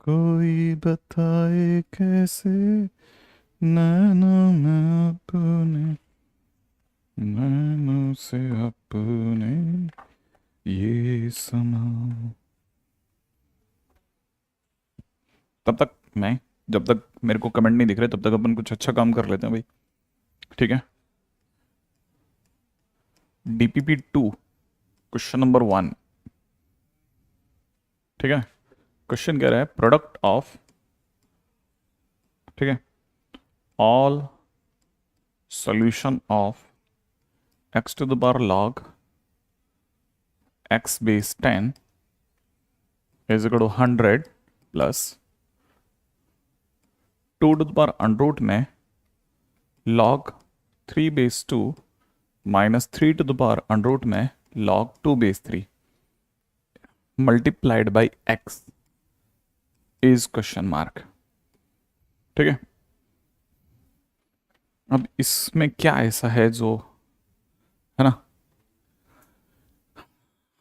कोई बताए कैसे नैनों में अपने नैनों से अपने ये समा। तब तक मैं जब तक मेरे को कमेंट नहीं दिख रहे तब तक अपन कुछ अच्छा काम कर लेते हैं भाई। ठीक है। DPP 2 question number 1। ठीक है। क्वेश्चन कह रहा है प्रोडक्ट ऑफ, ठीक है, all solution of x to the power log x base 10 is equal to 100 plus 2 to the power under root में log 3 base 2 minus 3 to the power under root में log 2 base 3 multiplied by x is question mark. ठीक है। अब इसमें क्या ऐसा है जो, है ना,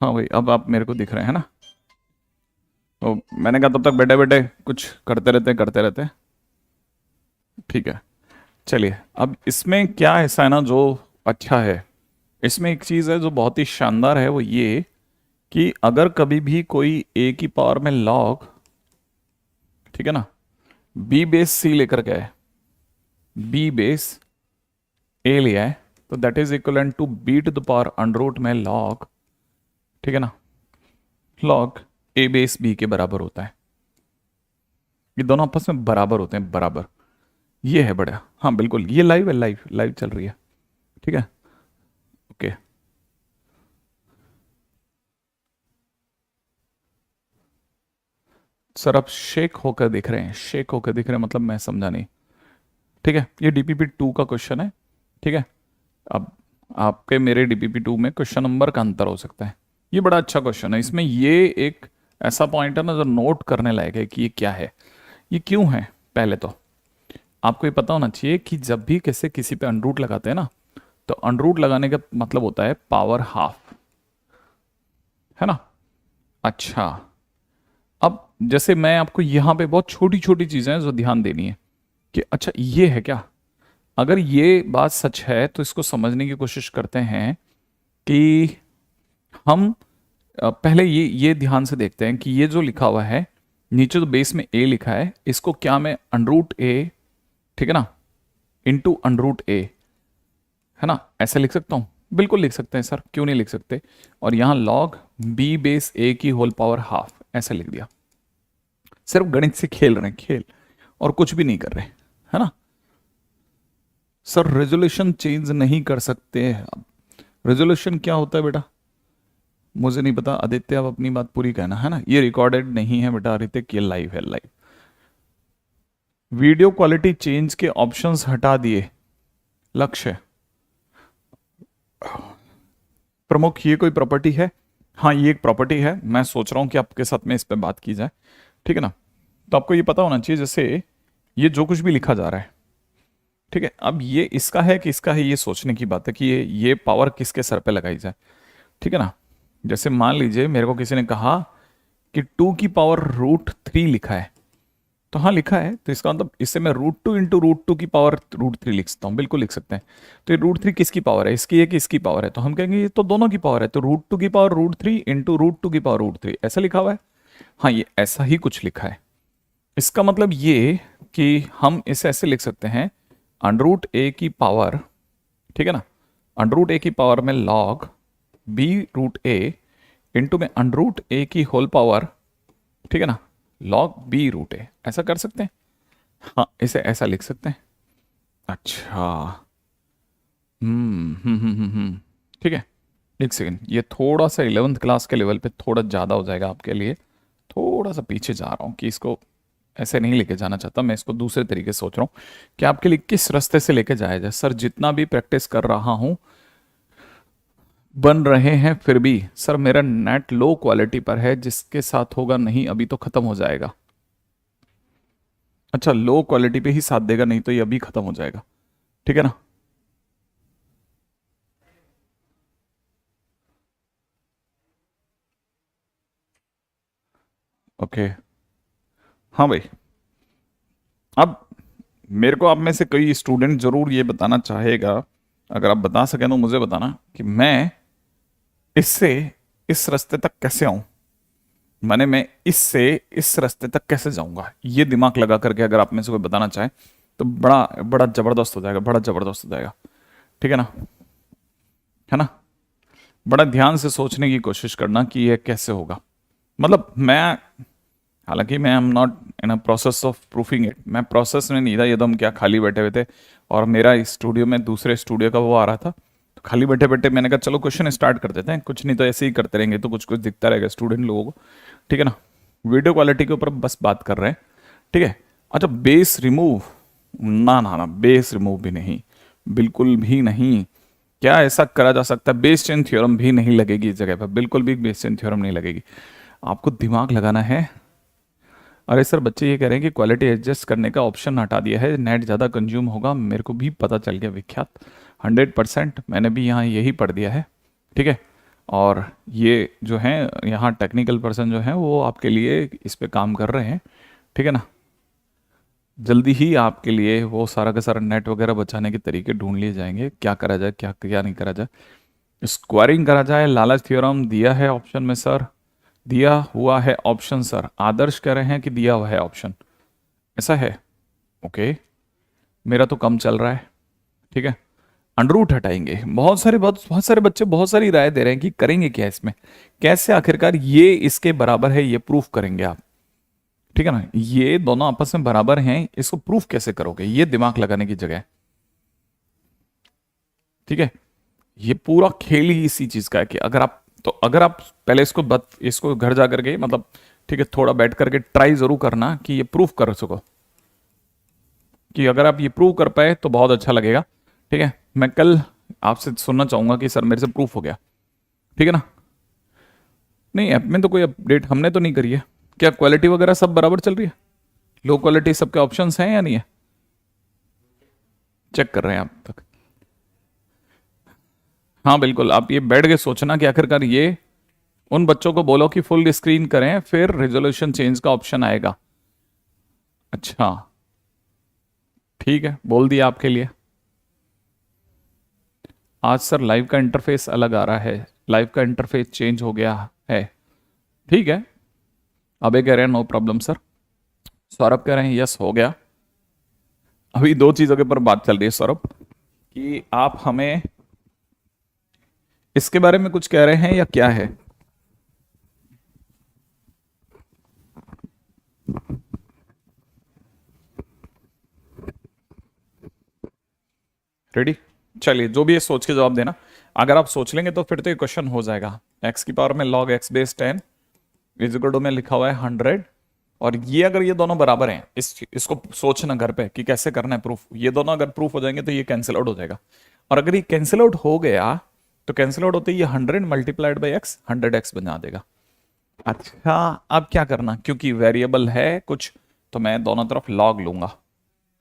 हाँ भाई अब आप मेरे को दिख रहे हैं ना। तो मैंने कहा तब तक बैठे बैठे कुछ करते रहते। ठीक है। चलिए अब इसमें क्या ऐसा है ना जो अच्छा है। इसमें एक चीज़ है जो बहुत ही शानदार है, वो ये कि अगर कभी भी कोई ए की पावर में लॉग, ठीक है ना, बी बेस सी लेकर के आए, बी बेस ए लिया है, तो that is equivalent to B to the power under root में लॉग, ठीक है ना, लॉग ए बेस बी के बराबर होता है। ये दोनों आपस में बराबर होते हैं, बराबर। ये है बढ़िया, हाँ बिल्कुल, ये लाइव है, लाइव लाइव चल रही है। ठीक है। ओके। सर आप शेक होकर दिख रहे हैं, शेक होकर दिख रहे हैं मतलब मैं समझा नहीं। ठीक है, ये DPP 2 का क्वेश्चन है। ठीक है। अब आपके मेरे DPP 2 में क्वेश्चन नंबर का अंतर हो सकता है। ये बड़ा अच्छा क्वेश्चन है, इसमें ये एक ऐसा पॉइंट है ना जो नोट करने लायक है कि ये क्या है, ये क्यों है। पहले तो आपको ये पता होना चाहिए कि जब भी कैसे किसी पे अंडरूट लगाते हैं ना, तो अंडरूट लगाने का मतलब होता है पावर हाफ, है ना। अच्छा, अब जैसे मैं आपको यहाँ पे बहुत छोटी छोटी चीजें हैं जो ध्यान देनी है कि अच्छा ये है क्या। अगर ये बात सच है तो इसको समझने की कोशिश करते हैं कि हम पहले ये ध्यान से देखते हैं कि ये जो लिखा हुआ है नीचे तो बेस में ए लिखा है, इसको क्या मैं अंडरूट ए, ठीक है ना, इंटू अंडरूट ए, है ना, ऐसे लिख सकता हूं। बिल्कुल लिख सकते हैं सर, क्यों नहीं लिख सकते। और यहां लॉग बी बेस ए की होल पावर हाफ ऐसे लिख दिया। सिर्फ गणित से खेल रहे हैं, खेल, और कुछ भी नहीं कर रहे, है ना। सर रेजोल्यूशन चेंज नहीं कर सकते अब। रेजोल्यूशन क्या होता है बेटा, मुझे नहीं पता। आदित्य आप अपनी बात पूरी कहना, है ना। ये रिकॉर्डेड नहीं है बेटा ऋतिक, ये लाइव है, लाइव। वीडियो क्वालिटी चेंज के ऑप्शंस हटा दिए लक्ष्य प्रमुख, ये कोई प्रॉपर्टी है। हाँ ये एक प्रॉपर्टी है, मैं सोच रहा हूं कि आपके साथ में इस पे बात की जाए। ठीक है ना। तो आपको ये पता होना चाहिए जैसे ये जो कुछ भी लिखा जा रहा है, ठीक है, अब ये इसका है कि इसका है, ये सोचने की बात है कि ये पावर किसके सर पे लगाई जाए। ठीक है ना। जैसे मान लीजिए मेरे को किसी ने कहा कि 2 की पावर √3 लिखा है, तो हाँ लिखा है, तो इसका मतलब इससे मैं √2 इंटू √2 की पावर √3 लिख सकता हूँ, बिल्कुल लिख सकते हैं। तो ये √3 किसकी पावर है, इसकी है कि इसकी पावर है, तो हम कहेंगे ये तो दोनों की पावर है, तो √2 की पावर √3 इंटू √2 की पावर √3 ऐसा लिखा हुआ है। हाँ ये ऐसा ही कुछ लिखा है। इसका मतलब ये कि हम इसे ऐसे लिख सकते हैं √a की पावर, ठीक है ना, √a की पावर में लॉग b√a इंटू में √a की होल पावर, ठीक है ना, लॉग b√a, ऐसा कर सकते हैं। हाँ इसे ऐसा लिख सकते हैं। अच्छा, ठीक है। एक सेकेंड, ये थोड़ा सा 11th क्लास के लेवल पे थोड़ा ज़्यादा हो जाएगा आपके लिए। थोड़ा सा पीछे जा रहा हूँ कि इसको ऐसे नहीं लेके जाना चाहता मैं, इसको दूसरे तरीके से सोच रहा हूँ कि आपके लिए किस रास्ते से लेके जाया जाए। सर जितना भी प्रैक्टिस कर रहा हूँ बन रहे हैं, फिर भी सर मेरा नेट लो क्वालिटी पर है, जिसके साथ होगा नहीं अभी तो खत्म हो जाएगा। अच्छा लो क्वालिटी पे ही साथ देगा, नहीं तो ये अभी खत्म हो जाएगा। ठीक है ना। ओके हाँ भाई, अब मेरे को आप में से कोई स्टूडेंट जरूर ये बताना चाहेगा, अगर आप बता सकें तो मुझे बताना कि मैं इससे इस रास्ते तक कैसे आऊं, माने मैं इससे इस रास्ते तक कैसे जाऊंगा, ये दिमाग लगा करके अगर आप में से कोई बताना चाहे तो बड़ा बड़ा जबरदस्त हो जाएगा, बड़ा जबरदस्त हो जाएगा। ठीक है ना, है ना। बड़ा ध्यान से सोचने की कोशिश करना कि ये कैसे होगा। मतलब मैं, हालांकि मैं am not in a process of proofing it, मैं प्रोसेस में नहीं था, ये तो हम क्या खाली बैठे हुए थे और मेरा स्टूडियो में दूसरे स्टूडियो का वो आ रहा था, तो खाली बैठे बैठे मैंने कहा चलो क्वेश्चन स्टार्ट कर देते हैं, कुछ नहीं तो ऐसे ही करते रहेंगे तो कुछ कुछ दिखता रहेगा स्टूडेंट लोगों को। ठीक है ना, वीडियो क्वालिटी के ऊपर बस बात कर रहे हैं। ठीक है। अच्छा, बेस रिमूव, ना ना ना, बेस रिमूव भी नहीं, बिल्कुल भी नहीं। क्या ऐसा करा जा सकता है? बेस चेन थ्योरम भी नहीं लगेगी इस जगह पर, बिल्कुल भी बेस चेन थ्योरम नहीं लगेगी। आपको दिमाग लगाना है। अरे सर, बच्चे ये कह रहे हैं कि क्वालिटी एडजस्ट करने का ऑप्शन हटा दिया है, नेट ज़्यादा कंज्यूम होगा, मेरे को भी पता चल गया विख्यात, 100% मैंने भी यहाँ यही पढ़ दिया है। ठीक है। और ये जो है यहाँ टेक्निकल पर्सन जो है वो आपके लिए इस पे काम कर रहे हैं। ठीक है ना, जल्दी ही आपके लिए वो सारा का सारा नेट वगैरह बचाने के तरीके ढूंढ लिए जाएंगे, क्या करा जाए क्या क्या नहीं करा जाए। स्क्वायरिंग करा जाए, लालच थ्योरम दिया है ऑप्शन में सर, दिया हुआ है ऑप्शन सर, आदर्श कह रहे हैं कि दिया हुआ है ऑप्शन, ऐसा है। ओके, मेरा तो कम चल रहा है। ठीक है। अंडरूट हटाएंगे, बहुत सारे बच्चे बहुत सारी राय दे रहे हैं कि करेंगे क्या इसमें, कैसे आखिरकार ये इसके बराबर है ये प्रूफ करेंगे आप। ठीक है ना, ये दोनों आपस में बराबर हैं, इसको प्रूफ कैसे करोगे, ये दिमाग लगाने की जगह है। ठीक है, ये पूरा खेल ही इसी चीज का है कि अगर आप, तो अगर आप पहले इसको घर जा करके मतलब, ठीक है, थोड़ा बैठ करके ट्राई जरूर करना कि ये प्रूफ कर सको, कि अगर आप ये प्रूव कर पाए तो बहुत अच्छा लगेगा। ठीक है, मैं कल आपसे सुनना चाहूंगा कि सर मेरे से प्रूफ हो गया। ठीक है ना। नहीं, ऐप में तो कोई अपडेट हमने तो नहीं करी है। क्या क्वालिटी वगैरह सब बराबर चल रही है? लो क्वालिटी सबके ऑप्शंस हैं या नहीं है? चेक कर रहे हैं आप तक? हाँ बिल्कुल, आप ये बैठ के सोचना कि आखिरकार ये, उन बच्चों को बोलो कि फुल स्क्रीन करें, फिर रेजोल्यूशन चेंज का ऑप्शन आएगा। अच्छा, ठीक है, बोल दिया आपके लिए। आज सर लाइव का इंटरफेस अलग आ रहा है, लाइव का इंटरफेस चेंज हो गया है। ठीक है, अबे कह रहे हैं नो प्रॉब्लम सर, सौरभ कह रहे हैं यस हो गया। अभी दो चीजों के ऊपर बात चल रही है सौरभ, कि आप हमें इसके बारे में कुछ कह रहे हैं या क्या है? रेडी? चलिए, जो भी है सोच के जवाब देना। अगर आप सोच लेंगे तो फिर तो ये क्वेश्चन हो जाएगा। एक्स की पावर में log x base 10 is equal to में लिखा हुआ है 100, और ये अगर ये दोनों बराबर हैं, इसको सोचना घर पे कि कैसे करना है प्रूफ, ये दोनों अगर प्रूफ हो जाएंगे तो ये कैंसिल आउट हो जाएगा, और अगर ये कैंसिल आउट हो गया तो कैंसिल आउट होते ही ये 100 मल्टीप्लाइड बाई एक्स 100x बना देगा। अच्छा, अब क्या करना, क्योंकि वेरिएबल है कुछ, तो मैं दोनों तरफ लॉग लूंगा,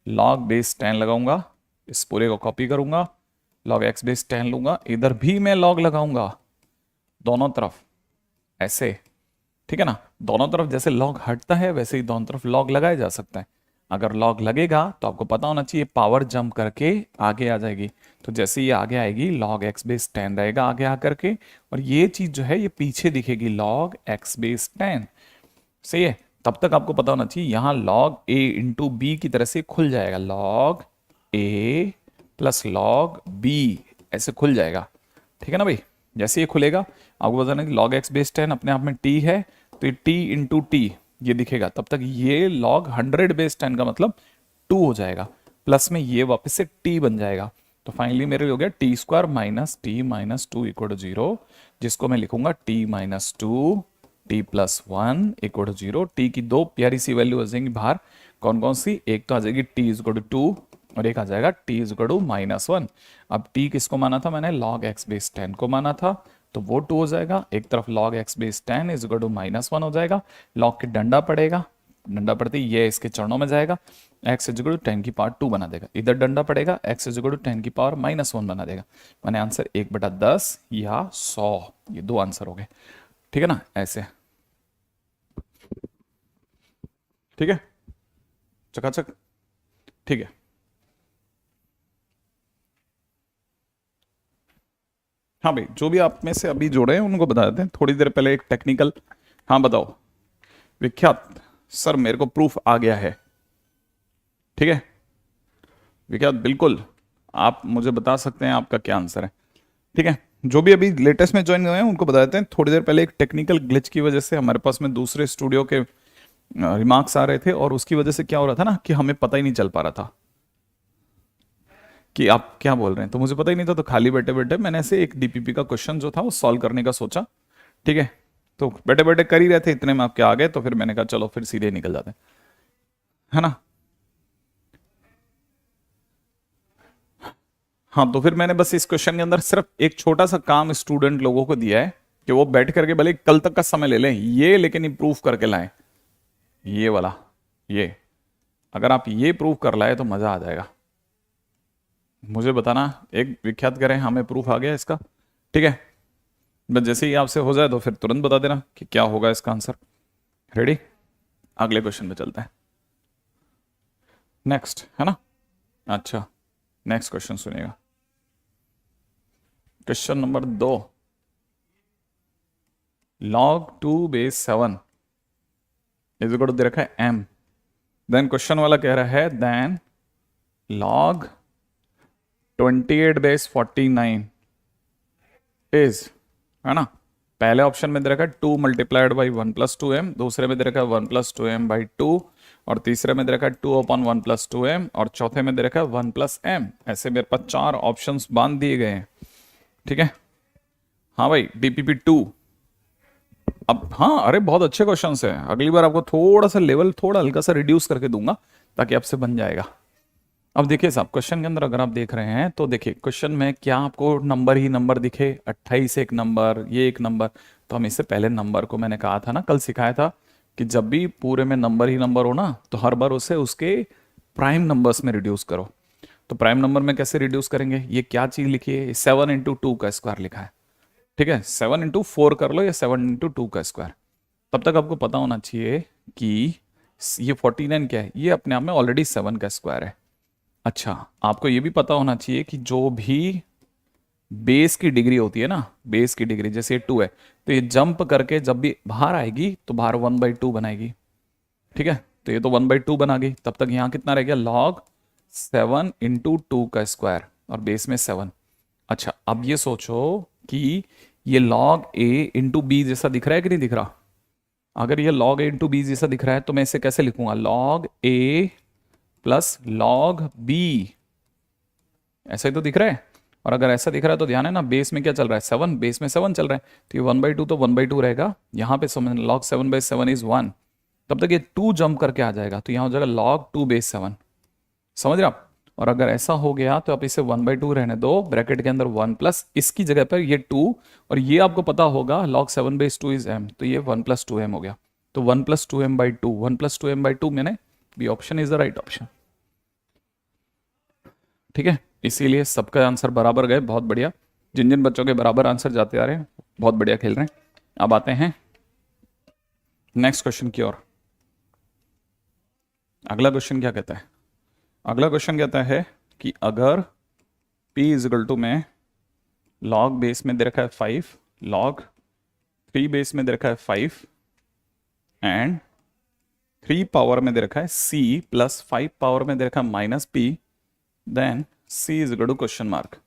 लॉग बेस 10 लगाऊंगा, इस पूरे को कॉपी करूंगा, लॉग एक्स बेस 10 लूंगा, इधर भी मैं लॉग लगाऊंगा दोनों तरफ, ऐसे। ठीक है ना, दोनों तरफ जैसे लॉग हटता है वैसे ही दोनों तरफ लॉग लगाया जा सकता है। अगर लॉग लगेगा तो आपको पता होना चाहिए पावर जंप करके आगे आ जाएगी, तो जैसे ही आगे आएगी लॉग एक्स बेस 10 रहेगा आगे आकर के, और ये चीज जो है ये पीछे दिखेगी लॉग एक्स बेस 10। सही है, तब तक आपको पता होना चाहिए यहां लॉग ए इंटू बी की तरह से खुल जाएगा, log A plus log B, ऐसे खुल जाएगा। ठीक है ना भाई, जैसे ये खुलेगा आपको बताना कि log x बेस 10 अपने आप में t है, तो ये t इंटू टी ये दिखेगा, तब तक ये log 100 बेस 10 का मतलब 2 हो जाएगा, प्लस में ये वापस से t बन जाएगा, तो फाइनली मेरे हो गया t square minus t minus 2 equal to 0, जिसको मैं लिखूंगा t minus 2 t plus 1 equal to 0। T की दो प्यारी सी वैल्यू आ जाएंगी बाहर, कौन कौन सी, एक तो आ जाएगी t इक्वल टू 2 और एक आ जाएगा t इक्वल टू माइनस 1। अब t किसको माना था मैंने, log x बेस 10 को माना था, तो वो 2 हो जाएगा, एक तरफ log x base 10 is equal to minus 1 हो जाएगा, log के डंडा पड़ेगा, डंडा पड़ते ही ये इसके चरणों में जाएगा, x इज इक्वल टू 10 की पावर 2 बना देगा, इधर डंडा पड़ेगा, x इज इक्वल टू 10 की पावर माइनस 1 बना देगा। मैंने आंसर 1/10 या 100, ये दो आंसर हो गए। ठीक है ना, ऐसे। ठीक है, चकाचक, ठीक है। हाँ भाई, जो भी आप में से अभी जुड़े हैं उनको बता देते हैं, थोड़ी देर पहले एक टेक्निकल। हाँ बताओ विख्यात सर, मेरे को प्रूफ आ गया है। ठीक है विख्यात, बिल्कुल आप मुझे बता सकते हैं आपका क्या आंसर है। ठीक है, जो भी अभी लेटेस्ट में ज्वाइन हुए हैं उनको बता देते हैं, थोड़ी देर पहले एक टेक्निकल ग्लिच की वजह से हमारे पास में दूसरे स्टूडियो के रिमार्क्स आ रहे थे, और उसकी वजह से क्या हो रहा था ना कि हमें पता ही नहीं चल पा रहा था कि आप क्या बोल रहे हैं, तो मुझे पता ही नहीं था, तो खाली बैठे बैठे मैंने ऐसे एक डीपीपी का क्वेश्चन जो था वो सॉल्व करने का सोचा। ठीक है, तो बैठे बैठे कर ही रहे थे, इतने में आपके आ गए, तो फिर मैंने कहा चलो फिर सीधे निकल जाते हैं, है ना। हाँ, तो फिर मैंने बस इस क्वेश्चन के अंदर सिर्फ एक छोटा सा काम स्टूडेंट लोगों को दिया है कि वो बैठ करके भले कल तक का समय ले लें ये, लेकिन इम्प्रूव करके लाएं ये वाला। ये अगर आप ये प्रूव कर लाए तो मजा आ जाएगा। मुझे बताना, एक विख्यात करें हमें प्रूफ आ गया इसका। ठीक है, बस जैसे ही आपसे हो जाए तो फिर तुरंत बता देना कि क्या होगा इसका आंसर। रेडी, अगले क्वेश्चन पे चलते हैं, नेक्स्ट, है ना। अच्छा, नेक्स्ट क्वेश्चन सुनिएगा, question number 2, log 2 base 7 is equal to दे रखा है m। देन क्वेश्चन वाला कह रहा है देन log 28 बेस 49 इज, है ना। पहले ऑप्शन में दे रखा है 2 मल्टीप्लाइड बाई 1 प्लस 2m, दूसरे में दे रखा है 1 प्लस 2m बाई 2, और तीसरे में दे रखा है 2 अपॉन 1 प्लस 2m, और चौथे में दे रखा है 1 प्लस m। ऐसे मेरे पास 4 ऑप्शंस बांध दिए गए हैं। ठीक है, हाँ भाई डीपीपी 2। अब हाँ, अरे बहुत अच्छे क्वेश्चन है, अगली बार आपको थोड़ा सा लेवल थोड़ा हल्का सा रिड्यूस करके दूंगा ताकि आपसे बन जाएगा। अब देखिए साहब, क्वेश्चन के अंदर अगर आप देख रहे हैं तो देखिए क्वेश्चन में क्या आपको नंबर ही नंबर दिखे, 28 एक नंबर, ये एक नंबर, तो हम इससे पहले नंबर को मैंने कहा था ना, कल सिखाया था कि जब भी पूरे में नंबर ही नंबर हो ना तो हर बार उसे उसके प्राइम नंबर्स में रिड्यूस करो। तो प्राइम नंबर में कैसे रिड्यूस करेंगे, ये क्या चीज लिखी है, 7 × 2 का स्क्वायर लिखा है। ठीक है, 7 × 4 कर लो या 7 × 2 का स्क्वायर। तब तक आपको पता होना चाहिए कि ये 49 क्या है, ये अपने आप में ऑलरेडी 7 का स्क्वायर है। अच्छा, आपको ये भी पता होना चाहिए कि जो भी बेस की डिग्री होती है ना, बेस की डिग्री जैसे ये 2 है, तो ये जंप करके जब भी बाहर आएगी तो बाहर 1/2 बनाएगी। ठीक है, तो ये तो 1/2 बना गई, तब तक यहाँ कितना रह गया, log 7 × 2 का स्क्वायर, और बेस में 7। अच्छा, अब ये सोचो कि ये log a × b जैसा दिख रहा है कि नहीं दिख रहा। अगर ये log a × b जैसा दिख रहा है तो मैं इसे कैसे लिखूंगा, log a plus log b, ऐसा ही तो दिख रहा है। और अगर ऐसा दिख रहा है तो ध्यान है ना, बेस में क्या चल रहा है, 7, बेस में 7 चल रहा है, तो ये 1/2 तो 1/2 रहेगा, यहाँ पे समझ log 7/7 इज 1, तब तक ये 2 जंप करके आ जाएगा, तो यहाँ हो जाएगा log 2 बेस 7। समझ रहे आप। और अगर ऐसा हो गया तो आप इसे 1/2 रहने दो, ब्रैकेट के अंदर 1 प्लस इसकी जगह पर ये 2, और ये आपको पता होगा log 7/2 इज m, तो ये 1 + 2m हो गया, तो 1 + 2m/2, 1 + 2m/2 मैंने, B option is the right option. ठीक है, इसीलिए सबका आंसर बराबर गए, बहुत बढ़िया। जिन जिन बच्चों के बराबर आंसर जाते आ रहे हैं बहुत बढ़िया खेल रहे हैं। अब आते हैं नेक्स्ट क्वेश्चन की ओर। अगला क्वेश्चन क्या कहता है, अगला क्वेश्चन कहता है कि अगर p = में log बेस में दे रखा है 5, log 3 बेस में दे रखा है 5, एंड 3 पावर में दे रखा है c प्लस 5 पावर में दे रखा है -p, then c = question mark.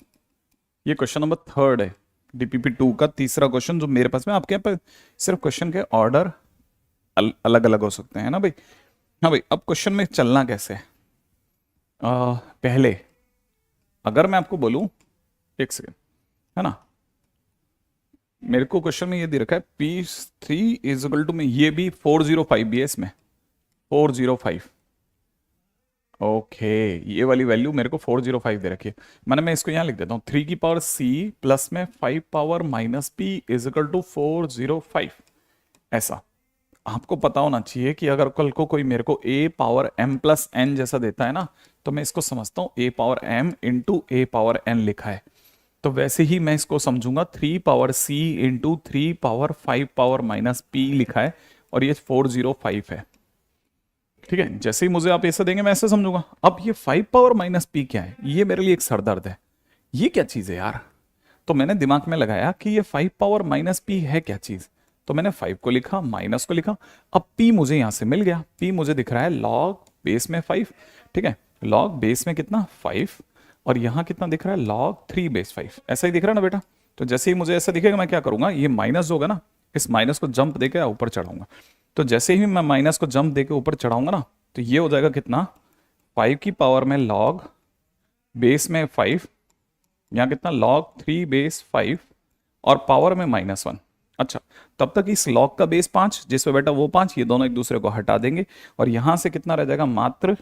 ये क्वेश्चन नंबर 3 है, डीपीपी 2 का तीसरा क्वेश्चन जो मेरे पास में। आपके यहाँ पे सिर्फ क्वेश्चन के ऑर्डर अलग अलग हो सकते हैं ना भाई। हाँ भाई, अब क्वेश्चन में चलना कैसे है, पहले अगर मैं आपको बोलूं, एक सेकेंड, है ना, मेरे को क्वेश्चन में ये दे रखा है P3 = में, ये भी 405 भी है इसमें, 405। ओके, ये वाली वैल्यू मेरे को 405 दे रखी है, मैंने मैं इसको यहाँ लिख देता हूँ, 3 की पावर c प्लस में 5 पावर -p = 405। ऐसा आपको पता होना चाहिए कि अगर कल को कोई मेरे को a पावर m + n जैसा देता है ना, तो मैं इसको समझता हूँ a power m × a power n लिखा है, तो वैसे ही मैं इसको समझूंगा 3 power c × 3 power 5 power -p लिखा है, और ये 405 है। ठीक है, जैसे ही मुझे आप ऐसे देंगे मैं ऐसे समझूंगा। अब ये 5 पावर माइनस पी क्या है, ये मेरे लिए एक सरदर्द है। ये क्या चीज है यार? तो मैंने दिमाग में लगाया कि ये 5 पावर माइनस पी है क्या चीज। तो मैंने 5 को लिखा, माइनस को लिखा। अब पी मुझे यहां से मिल गया, पी मुझे दिख रहा है लॉग बेस में 5। ठीक है, लॉग बेस में कितना 5, और यहां कितना दिख रहा है लॉग 3 बेस 5। ऐसा ही दिख रहा है ना बेटा? तो जैसे ही मुझे ऐसा दिखेगा मैं क्या करूंगा, ये माइनस होगा ना, इस माइनस को जंप देके ऊपर चढ़ाऊंगा। तो जैसे ही मैं माइनस को जंप देके ऊपर चढ़ाऊंगा ना, तो ये हो जाएगा कितना 5 की पावर में लॉग बेस में 5, यहाँ कितना लॉग 3 बेस 5 और पावर में -1। अच्छा, तब तक इस लॉग का बेस 5 जिसपे बेटा वो 5, ये दोनों एक दूसरे को हटा देंगे और यहां से कितना रह जाएगा मात्र,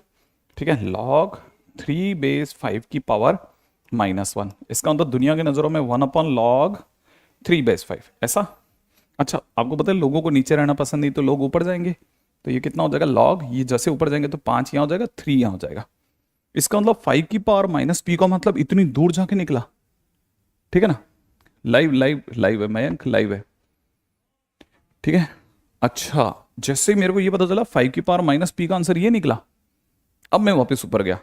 ठीक है, लॉग 3 बेस 5 की पावर -1। इसका मतलब दुनिया की नजरों में 1 लॉग 3 बेस 5 ऐसा। अच्छा, आपको पता है लोगों को नीचे रहना पसंद नहीं, तो लोग ऊपर जाएंगे। तो ये कितना हो जाएगा लॉग, ये जैसे ऊपर जाएंगे तो 5 यहाँ हो जाएगा, 3 यहाँ हो जाएगा। इसका मतलब 5 की पावर माइनस पी का मतलब इतनी दूर जाके निकला। ठीक है ना? लाइव लाइव लाइव है मयंक, लाइव है। ठीक है। अच्छा, जैसे ही मेरे को ये पता चला 5 की पावर माइनस पी का आंसर ये निकला, अब मैं वापस ऊपर गया।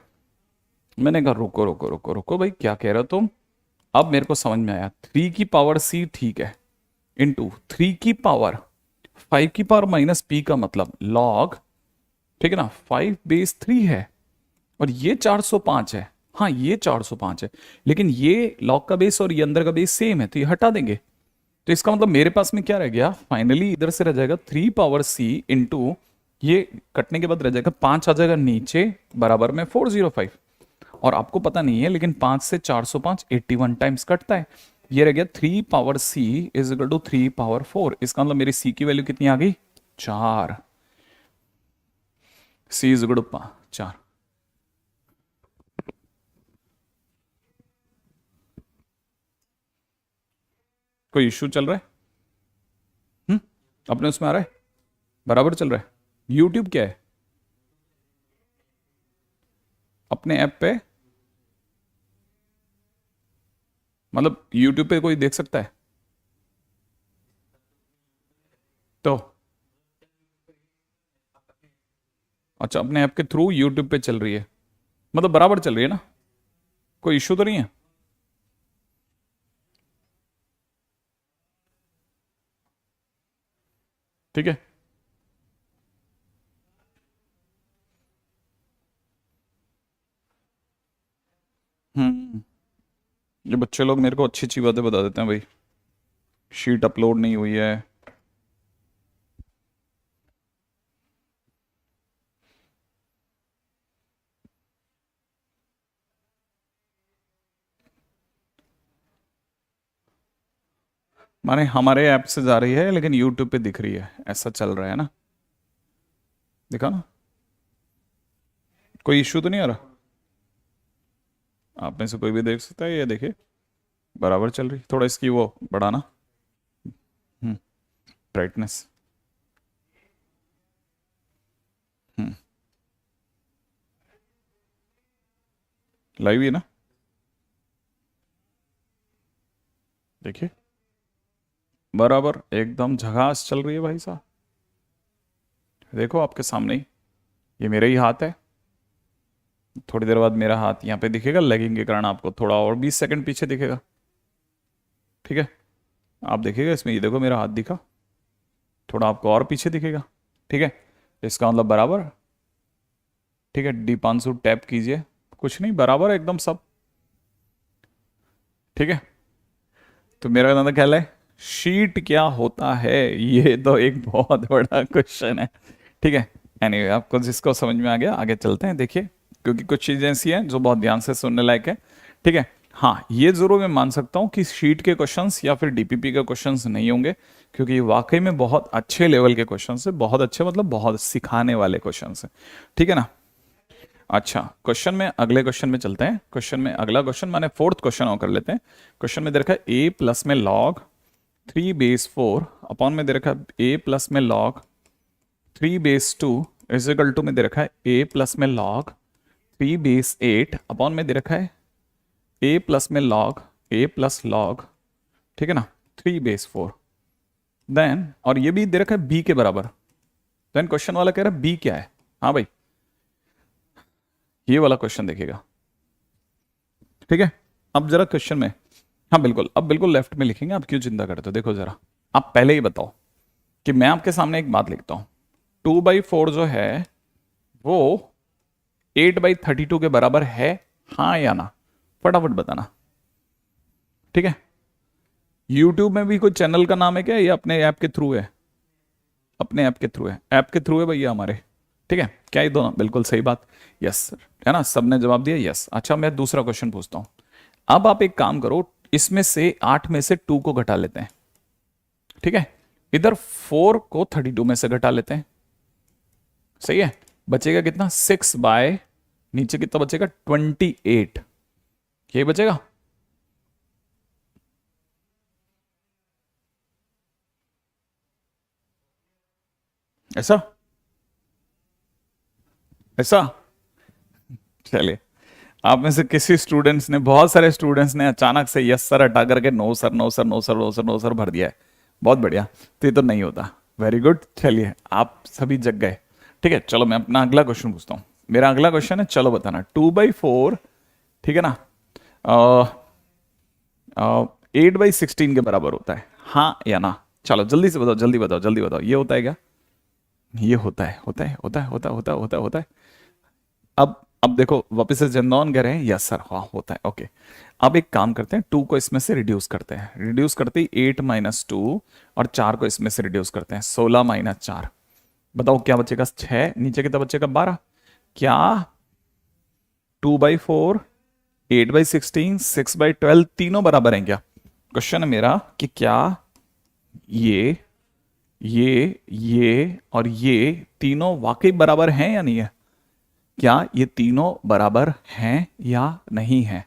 मैंने कहा रुको रुको रुको रुको भाई, क्या कह रहे हो तुम? अब मेरे को समझ में आया, 3 की पावर सी ठीक है, इंटू 3 की पावर 5 की पावर माइनस पी का मतलब लॉग, ठीक है ना, 5 बेस 3 है और ये 405 है। हाँ, ये 405 है, लेकिन ये लॉग का बेस और ये अंदर का बेस सेम है, तो ये हटा देंगे। तो इसका मतलब मेरे पास में क्या रह गया, फाइनली इधर से रह जाएगा 3 पावर सी इंटू, ये कटने के बाद रह जाएगा 5 आ जाएगा नीचे, बराबर में 405। और आपको पता नहीं है लेकिन 5 से 405 81 टाइम्स कटता है। ये रह गया 3 power C is equal to 3 power 4। इसका मतलब मेरी सी की वैल्यू कितनी आ गई, 4। सी इज इक्वल टू 4। कोई इश्यू चल रहा है? अपने उसमें आ रहा है, बराबर चल रहा है। यूट्यूब क्या है? अपने ऐप पे, मतलब यूट्यूब पे कोई देख सकता है? तो अच्छा, अपने ऐप के थ्रू यूट्यूब पे चल रही है, मतलब बराबर चल रही है ना, कोई इश्यू तो नहीं है? ठीक है। हम्म, ये बच्चे लोग मेरे को अच्छी अच्छी बातें बता देते हैं भाई, शीट अपलोड नहीं हुई है। माने हमारे ऐप से जा रही है लेकिन यूट्यूब पे दिख रही है, ऐसा चल रहा है ना? दिखा ना, कोई इश्यू तो नहीं आ रहा? आप में से कोई भी देख सकता है, ये देखिए बराबर चल रही। थोड़ा इसकी वो बढ़ाना, ब्राइटनेस। लाइव ही है ना, देखिए बराबर एकदम झकास चल रही है भाई साहब। देखो आपके सामने ही, ये मेरा ही हाथ है। थोड़ी देर बाद मेरा हाथ यहाँ पे दिखेगा, लैगिंग के कारण आपको थोड़ा और 20 सेकंड पीछे दिखेगा। ठीक है, आप देखिएगा इसमें, ये देखो मेरा हाथ दिखा, थोड़ा आपको और पीछे दिखेगा। ठीक है, इसका मतलब बराबर। ठीक है, दीपांशु टैप कीजिए, कुछ नहीं, बराबर एकदम सब। ठीक है, तो मेरा कहना ख्याल है, शीट क्या होता है, ये तो एक बहुत बड़ा क्वेश्चन है। ठीक है, एनीवे आपको जिसको समझ में आ गया आगे चलते हैं। देखिए, क्योंकि कुछ चीज़ें ऐसी हैं जो बहुत ध्यान से सुनने लायक है। ठीक है, हाँ ये जरूर मैं मान सकता हूँ कि शीट के क्वेश्चंस या फिर डीपीपी के क्वेश्चंस नहीं होंगे, क्योंकि ये वाकई में बहुत अच्छे लेवल के क्वेश्चंस है, बहुत अच्छे मतलब बहुत सिखाने वाले क्वेश्चंस है। ठीक है ना? अच्छा, क्वेश्चन में अगले क्वेश्चन में चलते हैं। क्वेश्चन में अगला क्वेश्चन माने फोर्थ क्वेश्चन और कर लेते हैं। क्वेश्चन में दे रखा है ए प्लस में लॉग 3 बेस 4 अपॉन में दे रखा है ए प्लस में log 3 base 2 is equal to में दे रखा है ए प्लस में लॉग 3 बेस 8 अपॉन में दे रखा है ए प्लस में लॉग ए प्लस लॉग, ठीक है ना, 3 बेस 4। देन और ये भी दे रखा है बी के बराबर। देन क्वेश्चन वाला कह रहा है बी क्या है, हाँ भाई, ये वाला क्वेश्चन देखिएगा, ठीक है। अब जरा क्वेश्चन में, हाँ बिल्कुल, अब बिल्कुल लेफ्ट में लिखेंगे, आप क्यों चिंता करते हो। देखो जरा, आप पहले ही बताओ कि मैं आपके सामने एक बात लिखता हूं, 2/4 जो है वो 8/32 के बराबर है, हाँ या ना, फटाफट बताना, ठीक है। यूट्यूब में भी कोई चैनल का नाम है क्या, ये अपने ऐप के थ्रू है, अपने ऐप के थ्रू है, ऐप के थ्रू है भैया हमारे, ठीक है। क्या ये दोनों, बिल्कुल सही बात, यस सर, है ना, सबने जवाब दिया यस। अच्छा, मैं दूसरा क्वेश्चन पूछता हूं। अब आप एक काम करो, इसमें से 8 में से 2 को घटा लेते हैं, ठीक है। इधर 4 को 32 में से घटा लेते हैं, सही है। बचेगा कितना, 6 बाय, नीचे कितना बचेगा 28, ये बचेगा। ऐसा, ऐसा, चलिए, आप में से किसी स्टूडेंट्स ने, बहुत सारे स्टूडेंट्स ने अचानक से यस सर हटा करके no sir, no sir, no sir, no sir, no sir भर दिया है, बहुत बढ़िया। तो ये तो नहीं होता, वेरी गुड। चलिए, आप सभी जग गए, ठीक है। चलो मैं अपना अगला क्वेश्चन पूछता हूँ। मेरा अगला क्वेश्चन है, चलो बताना, 2/4, ठीक है ना, 8/16 के बराबर होता है, हाँ या ना। चलो जल्दी से बताओ, जल्दी बताओ, जल्दी बताओ, ये होता है क्या, ये होता है, होता है, होता है, होता है, होता है, होता है, होता है। अब देखो, वापस से जनदौन कह रहे हैं यस सर, हाँ होता है, ओके। अब एक काम करते हैं, 2 को इसमें से रिड्यूस करते हैं, रिड्यूस करते ही 8 - 2, और 4 को इसमें से रिड्यूस करते हैं, 16 - 4। बताओ क्या बचेगा, 6, नीचे कितना बचेगा 12। क्या 2/4, 8/16, 6/12 तीनों बराबर हैं क्या। क्वेश्चन है मेरा कि क्या ये ये और ये तीनों वाकई बराबर हैं या नहीं है। क्या ये तीनों बराबर हैं या नहीं है,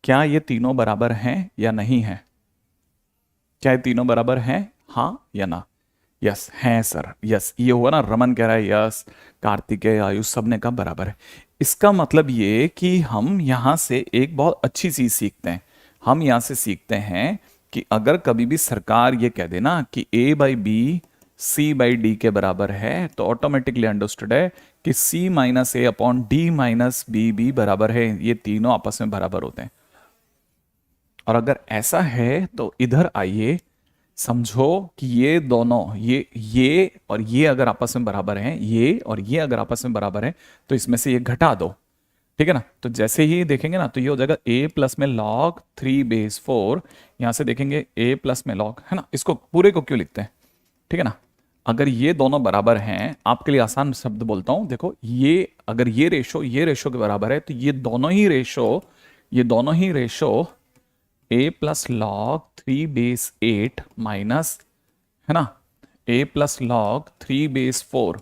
क्या ये तीनों बराबर हैं या नहीं है, क्या ये तीनों बराबर हैं, हाँ या ना। यस हैं सर, यस, ये हुआ ना, रमन कह रहा है यस, कार्तिकेय, आयुष, सबने कहा बराबर है। इसका मतलब ये कि हम यहां से एक बहुत अच्छी चीज सीखते हैं, हम यहां से सीखते हैं कि अगर कभी भी सरकार ये कह देना कि A/B C/D के बराबर है, तो ऑटोमेटिकली अंडरस्टूड है कि C-A/D - B भी बराबर है, ये तीनों आपस में बराबर होते हैं। और अगर ऐसा है तो इधर आइए, समझो कि ये दोनों, ये और ये अगर आपस में बराबर हैं, ये और ये अगर आपस में बराबर हैं, तो इसमें से ये घटा दो, ठीक है ना। तो जैसे ही देखेंगे ना, तो ये हो जाएगा a प्लस में log 3/4, यहां से देखेंगे a प्लस में log, है ना। इसको पूरे को क्यों लिखते हैं, ठीक है ना। अगर ये दोनों बराबर हैं, आपके लिए आसान शब्द बोलता हूं, देखो ये, अगर ये रेशो के बराबर है, तो ये दोनों ही रेशो, ये दोनों ही ratio a plus log 3/8 minus, है ना, a प्लस log 3/4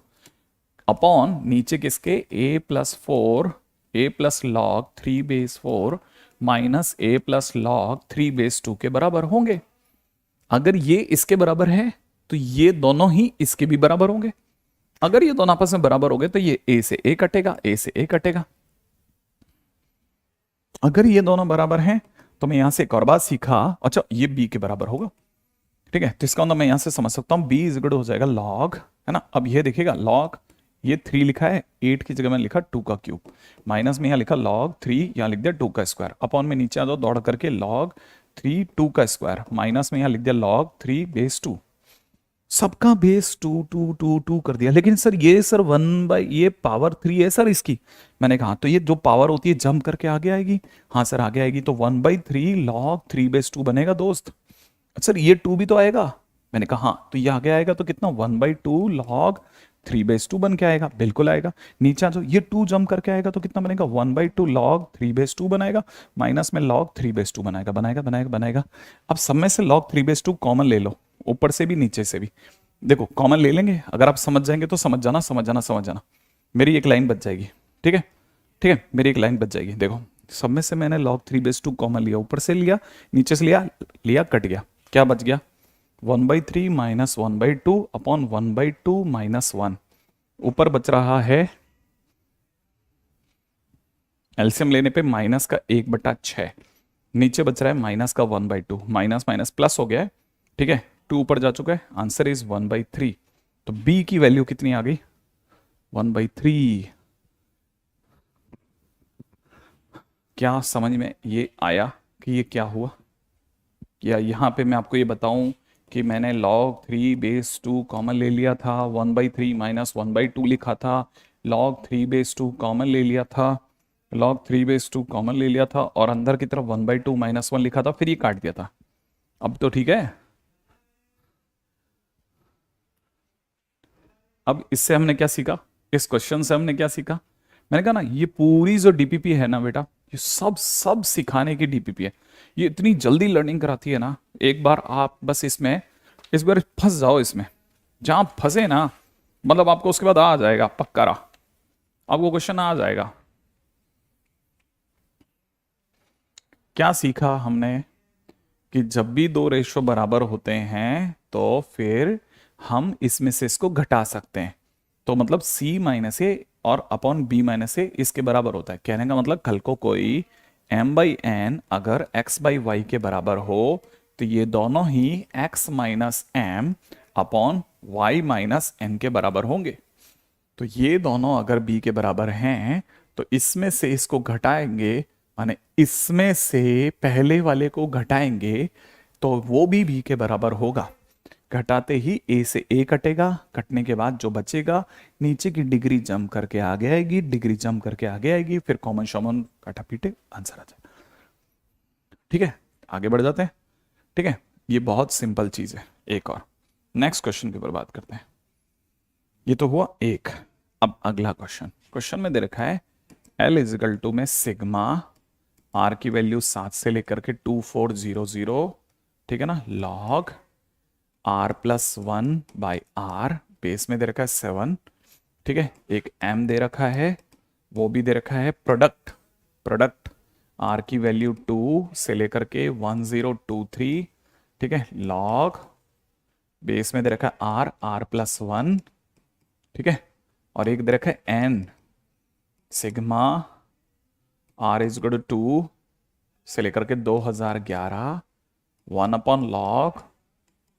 अपॉन नीचे किसके, a plus 4, a plus log 3/4 minus a plus log 3/2 के बराबर होंगे। अगर ये इसके बराबर है, तो ये दोनों ही इसके भी बराबर होंगे। अगर ये दोनों आपस में बराबर हो गए, तो ये a से a कटेगा, a से a कटेगा। अगर ये दोनों बराबर हैं, तो मैं यहां से एक और बात सीखा, अच्छा ये b के बराबर होगा, ठीक है। तो इसका मतलब मैं यहां से समझ सकता हूं b इज इक्वल हो जाएगा log, है ना। अब ये देखिएगा log, ये 3 लिखा है, 8 की जगह मैंने लिखा 2 का क्यूब, माइनस में यहां लिखा log 3, यहां लिख दिया 2 का स्क्वायर, अपॉन में नीचे आ जाओ दौड़ करके log 3 2 का स्क्वायर, माइनस में यहां लिख दिया log 3/2। सबका बेस 2 2 2 2 कर दिया। लेकिन सर ये, सर 1 ये पावर 3 है सर इसकी। मैंने कहा तो ये जो पावर होती है जंप करके आगे आएगी, हाँ सर आगे आएगी, तो 1/3 log 3/2 बनेगा दोस्त। सर ये 2 भी तो आएगा, मैंने कहा हाँ, तो ये आगे आएगा तो कितना 1/2 log 3/2 बन के आएगा, बिल्कुल आएगा। नीचे जो ये 2 जंप करके आएगा तो कितना बनेगा 1/2 log 3/2 बनाएगा, माइनस में log 3/2 बनाएगा, बनाएगा बनाएगा बनाएगा। अब सब में से log 3/2 कॉमन ले लो, ऊपर से भी नीचे से भी, देखो कॉमन ले लेंगे, अगर आप समझ जाएंगे तो समझ जाना, समझ जाना, समझ जाना, मेरी एक लाइन बच जाएगी, ठीक है, ठीक है, मेरी एक लाइन बच जाएगी। देखो सब में से मैंने log 3/2 कॉमन लिया, ऊपर से लिया, नीचे से लिया, लिया कट गया, क्या बच गया 1/3 माइनस 1/2 अपॉन 1/2 माइनस 1, ऊपर बच रहा है एलसीएम लेने पे माइनस का 1/6, नीचे बच रहा है माइनस का 1/2, माइनस माइनस प्लस हो गया है, ठीक है, 2 ऊपर जा चुका है, आंसर इज 1/3। तो b की वैल्यू कितनी आ गई? 1/3। क्या समझ में ये आया कि ये क्या हुआ? या यहाँ पे मैं आपको ये बताऊं कि मैंने log 3/2 कॉमन ले लिया था, 1/3 माइनस 1/2 लिखा था, log 3/2 कॉमन ले लिया था, log 3/2 कॉमन ले लिया था, और अंदर की तरफ 1/2 माइनस 1 लिखा था, फिर ये काट दिया था। अब तो ठीक है। अब इससे हमने क्या सीखा? इस क्वेश्चन से हमने क्या सीखा? मैंने कहा ना, ये पूरी जो डीपीपी है ना बेटा, ये सब सब सिखाने की डीपीपी है। ये इतनी जल्दी लर्निंग कराती है ना। एक बार आप बस इसमें इस बार फंस जाओ इसमें। जहां फंसे ना, मतलब आपको उसके बाद आ जाएगा पक्का रहा, आपको क्वेश्चन आ जाएगा। क्या सीखा हमने? कि जब भी दो रेशो बराबर होते हैं तो फिर हम इसमें से इसको घटा सकते हैं। तो मतलब c-a और अपॉन b-a इसके बराबर होता है। कहने का मतलब कल को कोई m/n अगर x/y के बराबर हो तो ये दोनों ही x minus m upon y minus n के बराबर होंगे। तो ये दोनों अगर b के बराबर हैं तो इसमें से इसको घटाएंगे, माने इसमें से पहले वाले को घटाएंगे तो वो भी b के बराबर होगा। घटाते ही a से a कटेगा, कटने के बाद जो बचेगा नीचे की डिग्री जम करके आगे आएगी, डिग्री जम करके आगे आएगी, फिर कॉमन शॉमन काटा पीटे आंसर आ जाएगा। ठीक है, आगे बढ़ जाते हैं। ठीक है, ये बहुत सिंपल चीज है। एक और नेक्स्ट क्वेश्चन के ऊपर बात करते हैं। ये तो हुआ एक। अब अगला क्वेश्चन, क्वेश्चन में दे रखा है L इजिकल टू में सिग्मा R की वैल्यू 7 से लेकर के 2400, ठीक है ना, लॉग R+1/R, बेस में दे रखा है 7, ठीक है, एक M दे रखा है, वो भी दे रखा है प्रोडक्ट, प्रोडक्ट R की वैल्यू 2 से लेकर के 1023, ठीक है, लॉग बेस में दे रखा है R+1, ठीक है, और एक दे रखा है N, sigma R is equal to 2 से लेकर के 2011, 1/log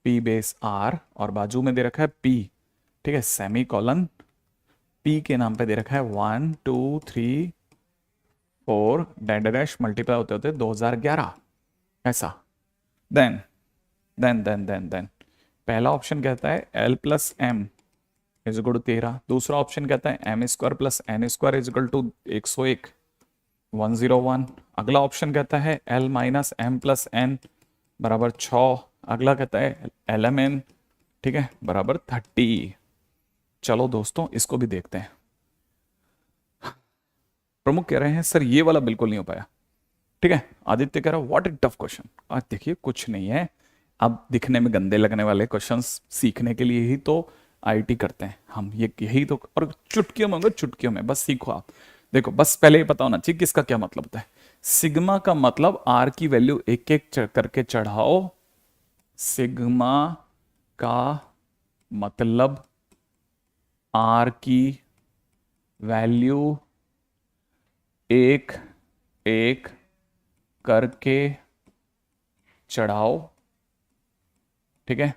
P बेस R, और बाजू में दे रखा है P, ठीक है, सेमी कॉलन P के नाम पे दे रखा है 1 2 3 4 डैश मल्टीप्लाई होते होते 2011 ऐसा। देन पहला ऑप्शन कहता है L+M इज इक्वल टू 13, दूसरा ऑप्शन कहता है M² + N² is equal to 101 101, अगला ऑप्शन कहता है L-M+N बराबर 6, अगला कहता है LMN, ठीक है, बराबर 30। चलो दोस्तों इसको भी देखते हैं। प्रमुख कह रहे हैं सर ये वाला बिल्कुल नहीं हो पाया, ठीक है। आदित्य कह रहा है व्हाट ए टफ क्वेश्चन। आज देखिए कुछ नहीं है, अब दिखने में गंदे लगने वाले क्वेश्चंस सीखने के लिए ही तो आईटी करते हैं हम, ये यही तो, और चुटकियों में, चुटकियों में बस सीखो आप। देखो बस पहले ये पता होना चाहिए किसका क्या मतलब होता है। सिग्मा का मतलब आर की वैल्यू एक एक करके चढ़ाओ, सिग्मा का मतलब आर की वैल्यू एक एक करके चढ़ाओ, ठीक है,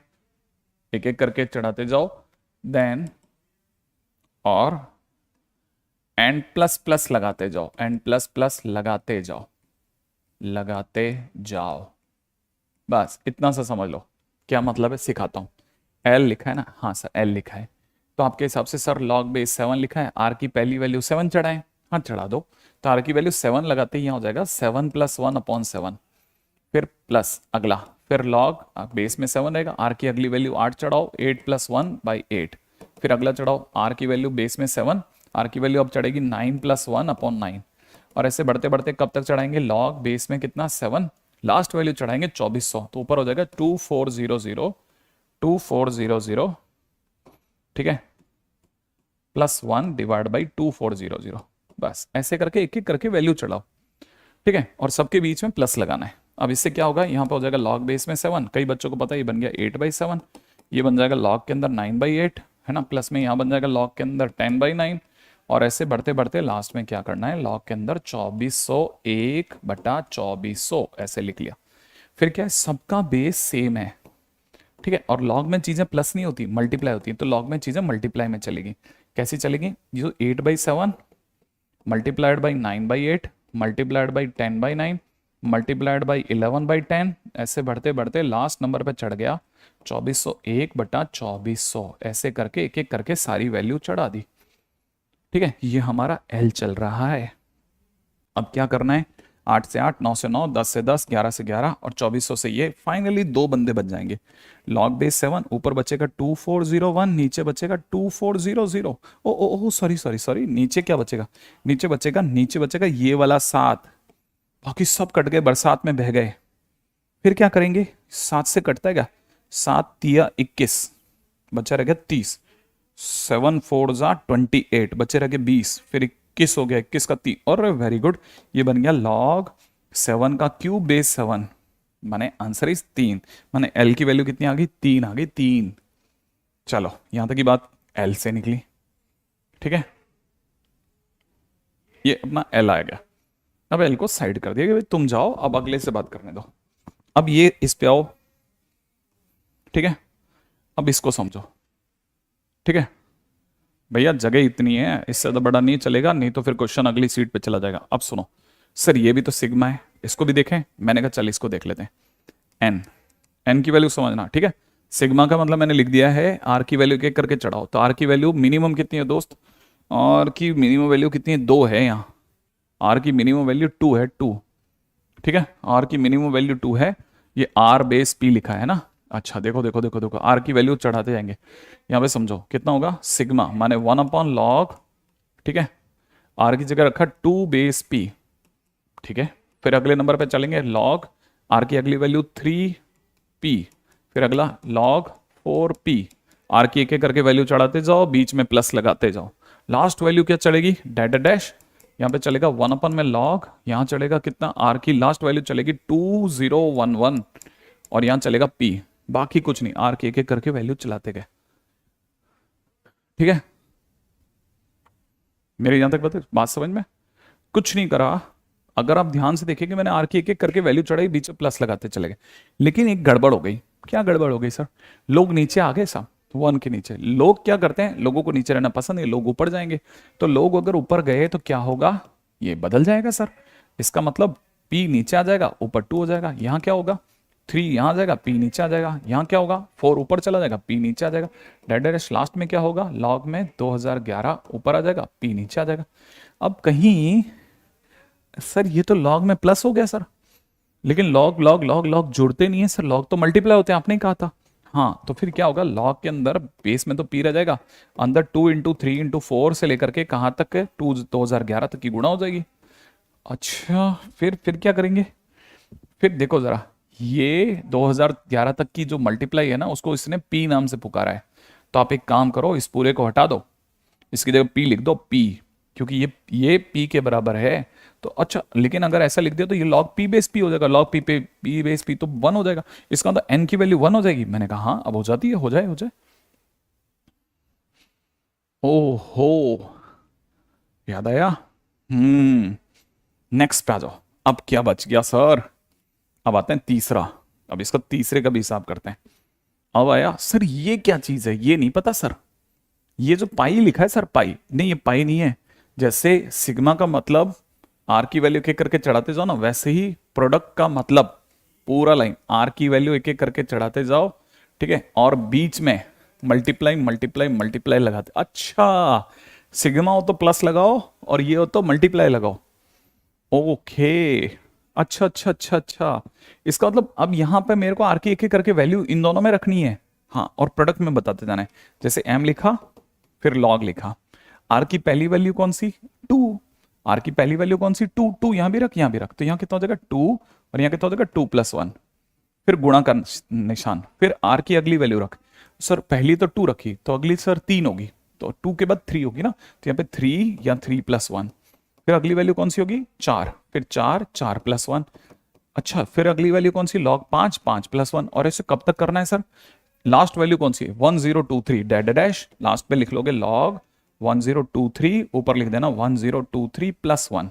एक एक करके चढ़ाते जाओ, देन और n++ लगाते जाओ, n++ लगाते जाओ, बस इतना सा समझ लो। क्या मतलब है सिखाता हूं। L लिखा है ना, हाँ सर L लिखा है, तो आपके हिसाब से सर log बेस 7 लिखा है, R की पहली वैल्यू 7 चढ़ाएं, हाँ चढ़ा दो। तो R की वैल्यू 7 लगाते ही यहां हो जाएगा 7 + 1/7, फिर प्लस अगला, फिर लॉग बेस में 7 रहेगा, R की अगली वैल्यू 8 चढ़ाओ, 8 + 1/8, फिर अगला चढ़ाओ, R की वैल्यू बेस में 7, R की वैल्यू अब चढ़ेगी 9 + 1/9, और ऐसे बढ़ते बढ़ते कब तक चढ़ाएंगे, लॉग बेस में कितना 7, लास्ट वैल्यू चढ़ाएंगे 2400, तो ऊपर हो जाएगा 2400, ठीक है, +1 / 2400, बस ऐसे करके एक एक करके वैल्यू चढ़ाओ, ठीक है, और सबके बीच में प्लस लगाना है। अब इससे क्या होगा, यहाँ पे हो जाएगा लॉग बेस में 7, कई बच्चों को पता है ये बन गया 8/7, ये बन जाएगा लॉग के अंदर 9/8, है ना, प्लस में यहाँ बन जाएगा लॉग के अंदर 10/9, और ऐसे बढ़ते बढ़ते लास्ट में क्या करना है, लॉग के अंदर 2401/2400 ऐसे लिख लिया। फिर क्या है, सबका बेस सेम है, ठीक है, और लॉग में चीजें प्लस नहीं होती, मल्टीप्लाई होती है, तो लॉग में चीजें मल्टीप्लाई में चलेगी। कैसी चलेगी? जो 8/7 multiplied by 9/8 multiplied by 10/9 multiplied by 11/10, ऐसे बढ़ते बढ़ते लास्ट नंबर पे चढ़ गया 2401/2400, ऐसे करके एक एक करके सारी वैल्यू चढ़ा दी। ठीक है, ये हमारा एल चल रहा है। अब क्या करना है? 8 से 8, 9 से 9, 10 से 10, 11 से 11 और 2400 से ये फाइनली दो बंदे बच जाएंगे। लॉग बेस 7, ऊपर बचेगा 2401, नीचे बचेगा 2400। ओ ओ ओ सॉरी सॉरी सॉरी, नीचे क्या बचेगा? नीचे बचेगा ये वाला 7। बाकी सब कट गए, बरसात में बह गए। फिर क्या करेंगे? 7 से कटता है क्या? 7 तिया 21, बचा रह गया 30। 7 4 जा 28, बचे रह गए 20, फिर 21 हो गया, 21 का 3, और वेरी गुड, ये बन गया लॉग 7 का क्यूब बेस 7, माने आंसर इज 3, माने एल की वैल्यू कितनी आ गई? 3 आ गई, 3। चलो यहां तक की बात एल से निकली। ठीक है, ये अपना एल आ गया। अब एल को साइड कर दिया कि भाई तुम जाओ, अब अगले से बात करने दो। अब ये इस पे आओ। ठीक है, अब इसको समझो। ठीक है भैया, जगह इतनी है, इससे तो बड़ा नहीं चलेगा, नहीं तो फिर क्वेश्चन अगली सीट पे चला जाएगा। अब सुनो सर, ये भी तो सिग्मा है, इसको भी देखें। मैंने कहा चल इसको देख लेते हैं। एन, एन की वैल्यू समझना। ठीक है, सिग्मा का मतलब मैंने लिख दिया है आर की वैल्यू एक करके चढ़ाओ। तो आर की वैल्यू मिनिमम कितनी है दोस्त? आर की मिनिमम वैल्यू कितनी है? 2 है यहाँ। आर की मिनिमम वैल्यू 2 है, 2। ठीक है, आर की मिनिमम वैल्यू 2 है। ये आर बेस पी लिखा है ना। अच्छा देखो देखो देखो देखो, आर की वैल्यू चढ़ाते जाएंगे। यहाँ पे समझो कितना होगा? सिग्मा माने 1/log। ठीक है, आर की जगह रखा 2 बेस पी। ठीक है, फिर अगले नंबर पे चलेंगे, लॉग आर की अगली वैल्यू 3p, फिर अगला log 4p। आर की एक एक करके वैल्यू चढ़ाते जाओ, बीच में प्लस लगाते जाओ। लास्ट वैल्यू क्या चलेगी? डैश डैश, यहाँ पे चलेगा 1 में log, यहाँ चलेगा कितना? आर की लास्ट वैल्यू चलेगी 2011, और यहाँ चलेगा p। बाकी कुछ नहीं, आर की एक एक करके वैल्यू चलाते गए। ठीक है, मेरे यहां तक बात समझ में? कुछ नहीं करा। अगर आप ध्यान से देखेंगे, मैंने आर की एक एक करके वैल्यू चढ़ाई, बीच में प्लस लगाते चले गए। लेकिन एक गड़बड़ हो गई। क्या गड़बड़ हो गई सर? लोग नीचे आ गए सब, 1 के नीचे। लोग क्या करते हैं? लोगों को नीचे रहना पसंद है, लोग ऊपर जाएंगे। तो लोग अगर ऊपर गए तो क्या होगा? ये बदल जाएगा सर। इसका मतलब पी नीचे आ जाएगा, ऊपर 2 हो जाएगा। यहाँ क्या होगा? 3 यहाँ आ जाएगा, पी नीचे आ जाएगा। यहाँ क्या होगा? 4 ऊपर चला जाएगा, पी नीचे आ जाएगा। डायरेक्ट लास्ट में क्या होगा? लॉग में 2011 ऊपर आ जाएगा, पी नीचे आ जाएगा। अब कहीं सर ये तो लॉग में प्लस हो गया सर, लेकिन लॉग लॉग लॉग लॉग जुड़ते नहीं है सर, लॉग तो मल्टीप्लाई होते हैं, आपने कहा था। हाँ, तो फिर क्या होगा? लॉग के अंदर बेस में तो पी रह जाएगा, अंदर 2 × 3 × 4 से लेकर के कहाँ तक है? 2011 तक की गुणा हो जाएगी। अच्छा, फिर क्या करेंगे? फिर देखो जरा, ये 2011 तक की जो मल्टीप्लाई है ना, उसको इसने पी नाम से पुकारा है। तो आप एक काम करो, इस पूरे को हटा दो, इसकी जगह पी लिख दो, पी, क्योंकि ये पी के बराबर है। तो अच्छा, लेकिन अगर ऐसा लिख दिया तो ये लॉग पी बेस पी हो जाएगा, लॉग पी पे पी बेस पी तो 1 हो जाएगा। इसका मतलब एन की वैल्यू 1 हो जाएगी। मैंने कहा हाँ, अब हो जाती है, हो जाए हो जाए। ओहो, याद आया। नेक्स्ट पे आ जाओ। अब क्या बच गया सर? अब आते हैं तीसरा। अब इसका तीसरे का भी हिसाब करते हैं। अब आया सर, ये क्या चीज है? ये नहीं पता सर। ये जो पाई लिखा है सर, पाई नहीं, ये पाई नहीं है। जैसे सिग्मा का मतलब आर की वैल्यू एक एक करके चढ़ाते जाओ ना, वैसे ही प्रोडक्ट का मतलब पूरा लाइन आर की वैल्यू एक एक करके चढ़ाते जाओ। ठीक है, और बीच में मल्टीप्लाई मल्टीप्लाई मल्टीप्लाई लगाते। अच्छा, सिग्मा हो तो प्लस लगाओ, और ये हो तो मल्टीप्लाई लगाओ। ओके, अच्छा अच्छा अच्छा अच्छा, इसका मतलब अब यहां पे मेरे को आर की एक एक करके वैल्यू इन दोनों में रखनी है। हाँ, और प्रोडक्ट में बताते जाना है। जैसे एम लिखा, फिर लॉग लिखा। आर की पहली वैल्यू कौन सी? 2। आर की पहली वैल्यू कौन सी? 2। 2 यहां भी रख, यहां भी रख, तो यहां कितना हो जाएगा? 2, और यहां कितना हो जाएगा? 2 + 1। फिर गुणा का निशान। फिर आर की अगली वैल्यू रख। सर पहली तो 2 रखी, तो अगली सर 3 होगी, तो 2 के बाद 3 होगी ना, तो यहाँ पे 3 या 3 + 1। फिर अगली वैल्यू कौन सी होगी? 4, फिर 4 4 + 1। अच्छा, फिर अगली वैल्यू कौन सी? लॉग 5 5 + 1। और ऐसे कब तक करना है सर? लास्ट वैल्यू कौन सी है? 1023 डैश डैश, लास्ट पे लिख लोगे लॉग 1023, ऊपर लिख देना 1023 + 1।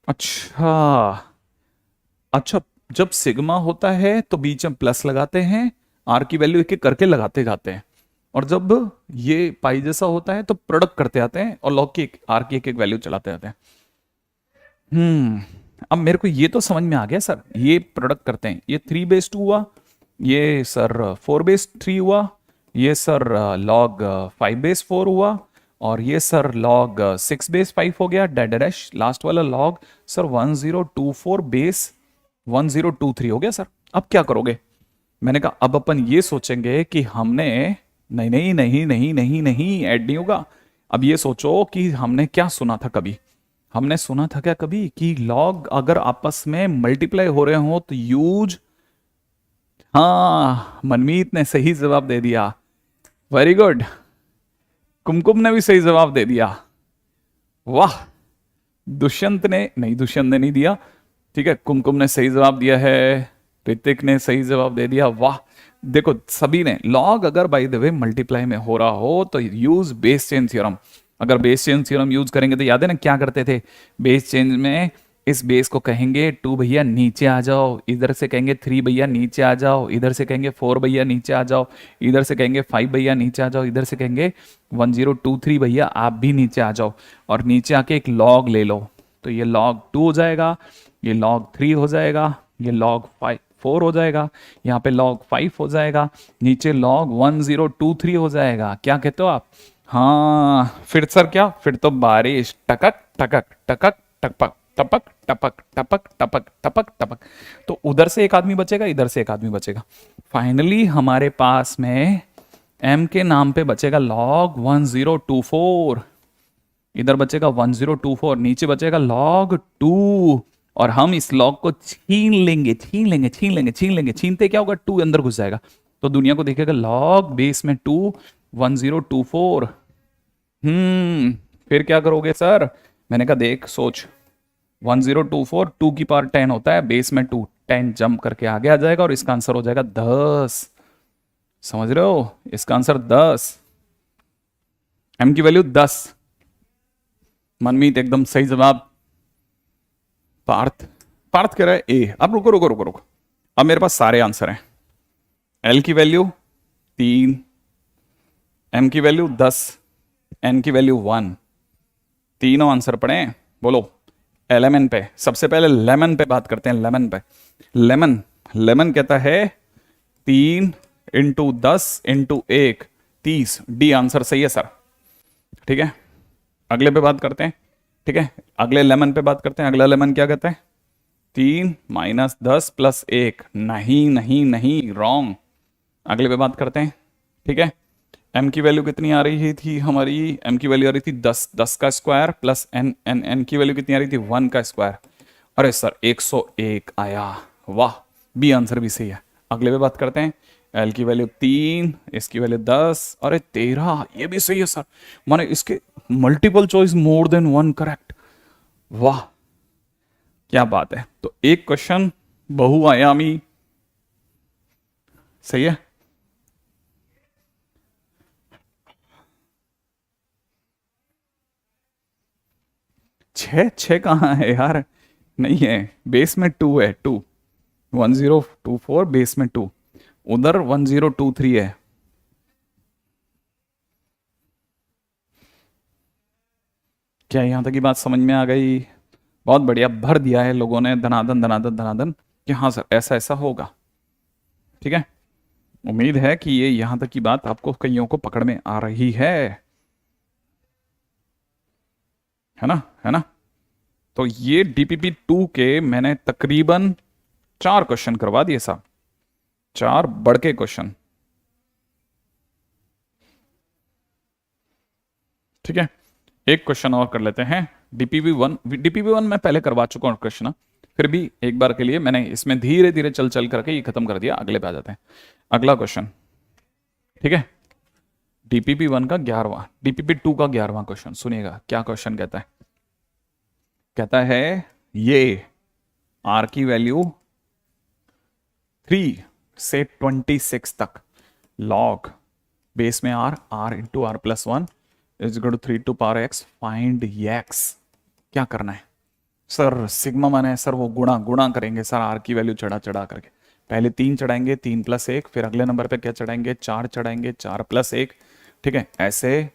अच्छा अच्छा, जब सिग्मा होता है तो बीच में प्लस लगाते हैं, आर की वैल्यू एक एक करके लगाते जाते हैं, और जब ये पाई जैसा होता है तो प्रोडक्ट करते आते हैं और लॉग की आर की एक एक वैल्यू चलाते जाते हैं। अब मेरे को ये तो समझ में आ गया सर, ये प्रोडक्ट करते हैं, ये 3 बेस 2 हुआ, ये सर 4 बेस 3 हुआ, ये सर लॉग 5 बेस 4 हुआ, और ये सर लॉग 6 बेस 5 हो गया, डैश डैश लास्ट वाला लॉग सर 1024 बेस 1023 हो गया सर। अब क्या करोगे? मैंने कहा अब अपन ये सोचेंगे कि हमने, नहीं नहीं नहीं नहीं नहीं नहीं, ऐड नहीं होगा। अब ये सोचो कि हमने क्या सुना था कभी, हमने सुना था क्या कभी कि लॉग अगर आपस में मल्टीप्लाई हो रहे हो तो यूज, हाँ मनमीत ने सही जवाब दे दिया, वेरी गुड। कुमकुम ने भी सही जवाब दे दिया, वाह। दुष्यंत ने नहीं, दुष्यंत ने नहीं दिया, ठीक है, कुमकुम ने सही जवाब दिया है, ऋतिक ने सही जवाब दे दिया, वाह। देखो सभी ने, लॉग अगर बाय द वे मल्टीप्लाई में हो रहा हो तो यूज बेस चेंज थ्योरम। अगर बेस चेंज थ्योरम यूज करेंगे तो याद है ना क्या करते थे बेस चेंज में, इस बेस को कहेंगे 2 भैया नीचे आ जाओ, इधर से कहेंगे 3 भैया नीचे आ जाओ, इधर से कहेंगे 4 भैया नीचे आ जाओ, इधर से कहेंगे 5 भैया नीचे आ जाओ, इधर से कहेंगे 1023 भैया आप भी नीचे आ जाओ, और नीचे आके एक लॉग ले लो, तो ये log 2 हो जाएगा, ये log 3 हो जाएगा, ये log 4 हो जाएगा, यहाँ पे log 5 हो जाएगा, नीचे log 1023 हो जाएगा। क्या कहते हो आप? हाँ फिर सर क्या, फिर तो बारिश टकक टकक टकक टपक टपक टपक टपक टपक टपक टपक, तो उधर से एक आदमी बचेगा, इधर से एक आदमी बचेगा। फाइनली हमारे पास में m के नाम पे बचेगा log 1024, इधर बचेगा 1024, नीचे बचेगा log 2, और हम इस log को छीन लेंगे छीन लेंगे छीन लेंगे छीन लेंगे, छीनते क्या होगा 2 अंदर घुस जाएगा, तो दुनिया को दिखेगा log बेस में 2 1024। फिर क्या करोगे सर? मैंने कहा देख सोच, 1024 2 की पावर 10 होता है, बेस में 2 10 जंप करके आगे आ जाएगा और इसका आंसर हो जाएगा 10। समझ रहे हो? इसका आंसर 10, m की वैल्यू 10। मनमीत एकदम सही जवाब। पार्थ, पार्थ कह रहा है ए। अब रुको रुको रुको रुको, अब मेरे पास सारे आंसर हैं। एल की वैल्यू 3, एम की वैल्यू 10, एन की वैल्यू 1, तीनों आंसर पड़े हैं। बोलो एलेमन पे, सबसे पहले लेमन पे बात करते हैं, लेमन पे। लेमन, लेमन कहता है 3 इंटू 10 इंटू 1 30, डी आंसर सही है सर। ठीक है, अगले पे बात करते हैं। ठीक है, अगले लेमन पे बात करते हैं। अगला लेमन क्या कहता है? 3 माइनस 10 प्लस 1, नहीं नहीं नहीं, रॉन्ग। अगले पे बात करते हैं। ठीक है, m की वैल्यू कितनी आ रही थी हमारी? m की वैल्यू आ रही थी 10, 10 का स्क्वायर प्लस n, n की वैल्यू कितनी आ रही थी? 1 का स्क्वायर। अरे सर 101 आया, वाह, बी आंसर भी सही है। अगले पे बात करते हैं। l की वैल्यू 3, इसकी वैल्यू 10, अरे 13, ये भी सही है सर। माने इसके multiple choice more than 1 correct, वाह क्या बात है। तो एक क्वेश्चन बहुआयामी सही है। छः कहाँ है यार? नहीं है, बेस में 2 है, 2 1024 बेस में 2, उधर 1023 है। क्या यहां तक की बात समझ में आ गई? बहुत बढ़िया, भर दिया है लोगों ने धनाधन धनाधन धनाधन कि हाँ सर ऐसा ऐसा होगा। ठीक है, उम्मीद है कि ये यहां तक की बात आपको कईयों को पकड़ में आ रही है ना, है ना। तो ये डीपीपी 2 के मैंने तकरीबन 4 क्वेश्चन करवा दिए साहब, 4 बढ़ के क्वेश्चन। ठीक है, एक क्वेश्चन और कर लेते हैं। डीपीपी 1, डीपीपी 1 मैं पहले करवा चुका हूं क्वेश्चन, फिर भी एक बार के लिए मैंने इसमें धीरे धीरे चल चल करके ये खत्म कर दिया। अगले पे आ जाते हैं, अगला क्वेश्चन। ठीक है, डीपीपी 1 का 11वां, डीपीपी 2 का 11वां क्वेश्चन सुनिएगा। क्या क्वेश्चन कहता है? कहता है ये आर की वैल्यू 3 से 26 तक लॉग बेस में R into R plus 1 is equal to 3 to power x, find x. क्या करना है सर? सिग्मा माने सर वो गुणा गुणा करेंगे सर, आर की वैल्यू चढ़ा चढ़ा करके। पहले 3 चढ़ाएंगे, 3+1, फिर अगले नंबर पे क्या चढ़ाएंगे, 4 चढ़ाएंगे, 4+1, ठीक है, ऐसे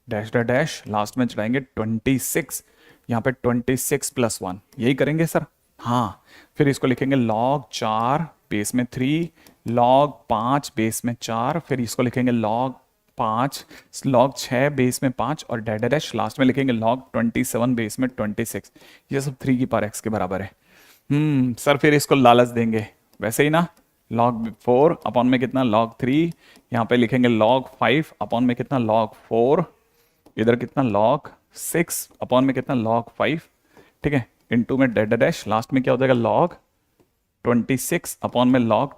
डैश डैश डैश, लास्ट में चढ़ाएंगे 26, यहाँ पे 26+1, यही करेंगे सर। हाँ, फिर इसको लिखेंगे log 4 बेस में 3, log 5 बेस में 4, फिर इसको लिखेंगे log 5, log 6 बेस में 5, और डैश डैश डैश लास्ट में लिखेंगे log 27 बेस में 26। ये सब 3 की पावर x के बराबर है। सर फिर इसको लालच देंगे वैसे ही ना, log 4 अपॉन में कितना log 3, यहाँ पे लिखेंगे log 5 अपॉन में कितना log 4, इधर कितना log 6 अपॉन में कितना log 5, ठीक है, इनटू में डैश डैश, लास्ट में क्या हो जाएगा log 26 अपॉन में log,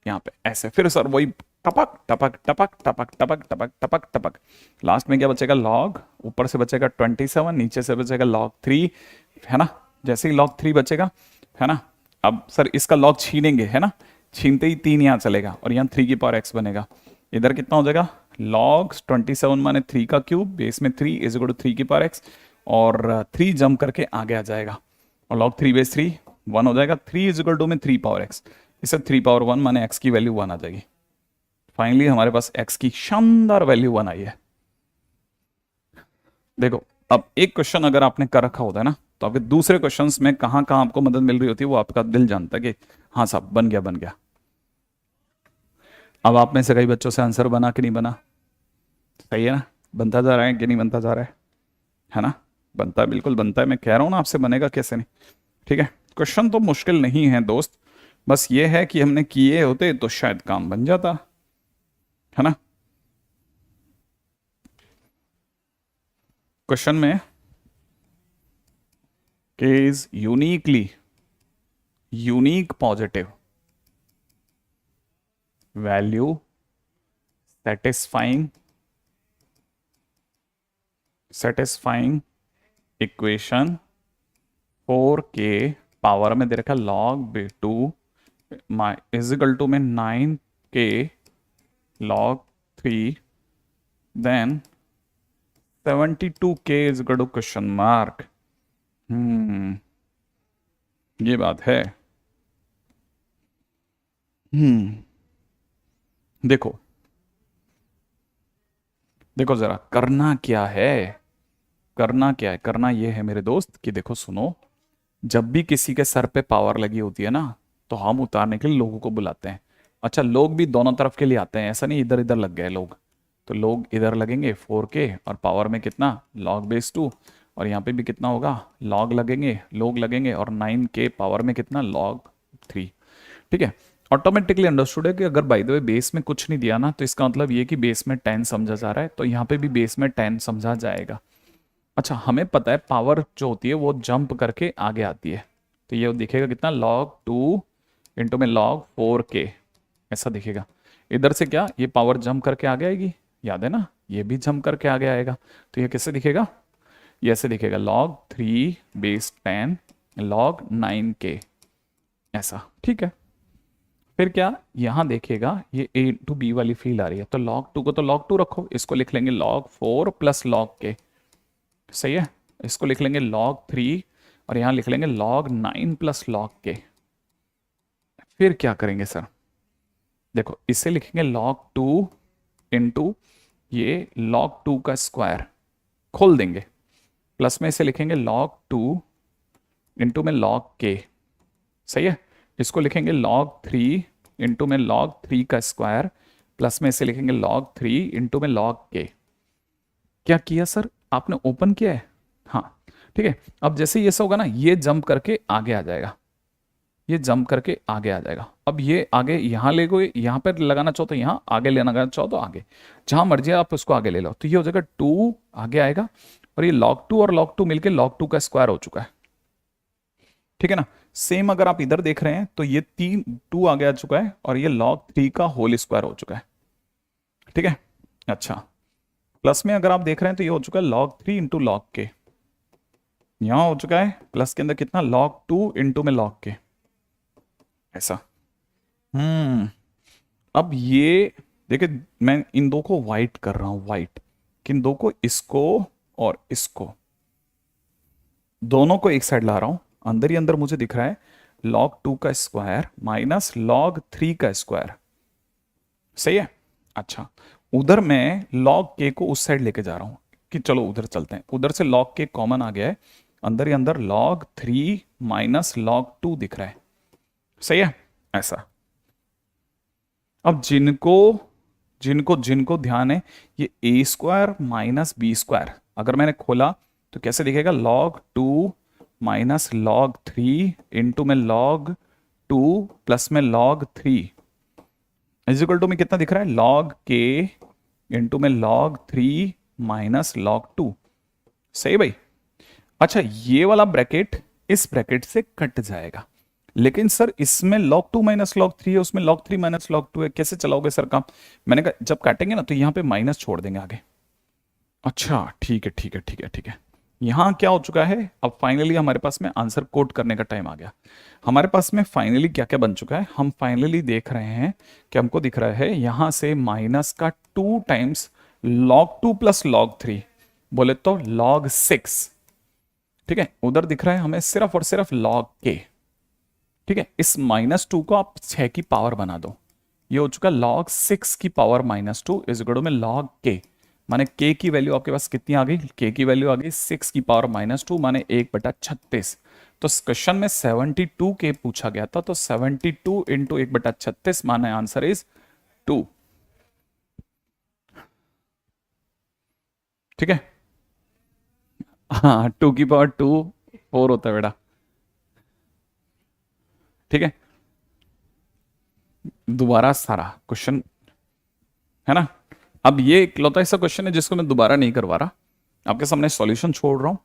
यहाँ पे ऐसे, फिर सर वही टपक टपक टपक टपक टपक टपक टपक टपक, लास्ट में क्या बचेगा log, ऊपर से बचेगा 27, नीचे से बचेगा log 3, है ना, जैसे ही log 3 बचेगा, है ना, अब सर इसका log छीनेंगे, है ना, छीनते ही 3 यहाँ चलेगा और यहाँ 3 की पावर x बनेगा, इधर कितना हो जाएगा log 27 माने 3 का क्यूब बेस में 3 इज इक्वल टू 3 की पावर x, और 3 जंप करके आगे आ जाएगा, और log 3 बेस 3 1 हो जाएगा, 3 इज इक्वल टू में 3 पावर x, इसे 3 पावर 1 माने x की वैल्यू 1 आ जाएगी। फाइनली हमारे पास x की शानदार वैल्यू 1 आई है। देखो अब एक क्वेश्चन अगर आपने कर रखा होता है ना, तो आपके दूसरे क्वेश्चंस में कहाँ कहाँ आपको मदद मिल रही होती है वो आपका दिल जानता है कि हाँ साहब बन गया बन गया। अब आप में से कई बच्चों से आंसर बना कि नहीं बना, सही है ना, बनता जा रहा है कि नहीं बनता जा रहा है ना, बनता है, बिल्कुल बनता है, मैं कह रहा हूँ ना आपसे, बनेगा कैसे नहीं, ठीक है। क्वेश्चन तो मुश्किल नहीं है दोस्त, बस ये है कि हमने किए होते तो शायद काम बन जाता, है ना। क्वेश्चन में is unique positive value satisfying equation 4k power में दे रखा log 2 इज इक्वल टू में 9k log 3 then 72k is equal to question mark. ये बात है। देखो देखो जरा करना क्या है, करना ये है मेरे दोस्त कि देखो सुनो, जब भी किसी के सर पे पावर लगी होती है ना, तो हम उतारने के लिए लोगों को बुलाते हैं। अच्छा, लोग भी दोनों तरफ के लिए आते हैं, ऐसा नहीं इधर इधर लग गए लोग, तो लोग इधर लगेंगे 4k और पावर में कितना log 2, और यहाँ पे भी कितना होगा लोग लगेंगे और 9k पावर में कितना log 3, ठीक है। ऑटोमेटिकली अंडरस्टूड है कि अगर बाय द वे बेस में कुछ नहीं दिया ना, तो इसका मतलब ये कि बेस में 10 समझा जा रहा है, तो यहाँ पे भी बेस में 10 समझा जाएगा। अच्छा, हमें पता है पावर जो होती है वो जंप करके आगे आती है, तो ये दिखेगा कितना log 2 इंटू में log 4k, ऐसा दिखेगा। इधर से क्या ये पावर जंप करके आगे आएगी, याद है ना, ये भी जंप करके आगे आएगा, तो ये कैसे दिखेगा, ये ऐसे दिखेगा log 3 बेस 10 log 9k, ऐसा, ठीक है। फिर क्या यहां देखेगा ये a टू b वाली फील्ड आ रही है, तो log 2 को तो log 2 रखो, इसको लिख लेंगे log 4 प्लस log k, सही है, इसको लिख लेंगे log 3 और यहां लिख लेंगे log 9 प्लस log k। फिर क्या करेंगे सर, देखो इसे लिखेंगे log 2 इंटू ये log 2 का स्क्वायर, खोल देंगे, प्लस में इसे लिखेंगे log 2 इंटू में log k, सही है, इसको लिखेंगे log 3 इंटू में log 3 का स्क्वायर, प्लस में इसे लिखेंगे log 3 इंटू में log k। क्या किया सर आपने, ओपन किया है, हाँ ठीक है। अब जैसे ये सब होगा ना, ये जंप करके आगे आ जाएगा, ये जंप करके आगे आ जाएगा। अब ये आगे यहाँ ले गए, यहाँ पर लगाना चाहो तो यहाँ, आगे लेना चाहो तो आगे, जहां मर्जी आप उसको आगे ले लो, तो ये हो जाएगा 2 आगे आएगा, और ये log 2 और log 2 मिलके log 2 का स्क्वायर हो चुका है, ठीक है ना। सेम अगर आप इधर देख रहे हैं तो ये 2 आगे आ चुका है, और ये log 3 का होल स्क्वायर हो चुका है, ठीक है। अच्छा, प्लस में अगर आप देख रहे हैं तो ये हो चुका है log 3 इंटू log k, यहां हो चुका है प्लस के अंदर कितना log 2 इंटू में log k, ऐसा। अब ये देखिए, मैं इन दो को वाइट कर रहा हूं, वाइट, किन दो को, इसको और इसको, दोनों को एक साइड ला रहा हूं, अंदर ही अंदर मुझे दिख रहा है log 2 का स्क्वायर माइनस log 3 का स्क्वायर। सही है। अच्छा, उधर मैं log k को उस साइड लेके जा रहा हूं कि चलो उधर चलते हैं। उधर से log k कॉमन आ गया है, अंदर ही अंदर log 3 माइनस log 2 दिख रहा है। सही है। ऐसा, अब जिनको जिनको जिनको ध्यान है, ये ए स्क्वायर माइनस बी स्क्वायर अगर मैंने खोला तो कैसे दिखेगा, log 2 माइनस log 3 इंटू में log 2 प्लस में log 3 इज इक्वल टू में कितना दिख रहा है, log k इंटू में log 3 माइनस log 2। सही भाई। अच्छा, ये वाला ब्रैकेट इस ब्रैकेट से कट जाएगा, लेकिन सर इसमें log 2 माइनस log 3 है, उसमें log 3 माइनस log 2 है, कैसे चलाओगे सर काम। मैंने कहा जब काटेंगे ना तो यहां पे माइनस छोड़ देंगे आगे। अच्छा ठीक है ठीक है ठीक है ठीक है। यहां क्या हो चुका है, अब फाइनली हमारे पास में आंसर कोट करने का टाइम आ गया। हमारे पास में फाइनली क्या क्या बन चुका है, हम फाइनली देख रहे हैं कि हमको दिख रहा है यहां से माइनस का 2 टाइम्स log 2 प्लस log 3, बोले तो log 6। ठीक है, उधर दिख रहा है हमें सिर्फ और सिर्फ log k। ठीक है, इस -2 को आप 6 की पावर बना दो, ये हो चुका log 6 की पावर -2 इज इक्वल टू में log k। माने k की वैल्यू आपके पास कितनी आ गई, k की वैल्यू आ गई 6 की पावर -2 माने 1/36। तो इस क्वेश्चन में 72 k पूछा गया था, तो 72 इंटू 1/36 माने आंसर इज 2। ठीक है, हाँ 2 की पावर 2 4 होता है बेटा। ठीक है, दोबारा सारा क्वेश्चन है ना। अब ये इकलौता ऐसा क्वेश्चन है जिसको मैं दोबारा नहीं करवा रहा, आपके सामने सॉल्यूशन छोड़ रहा हूं।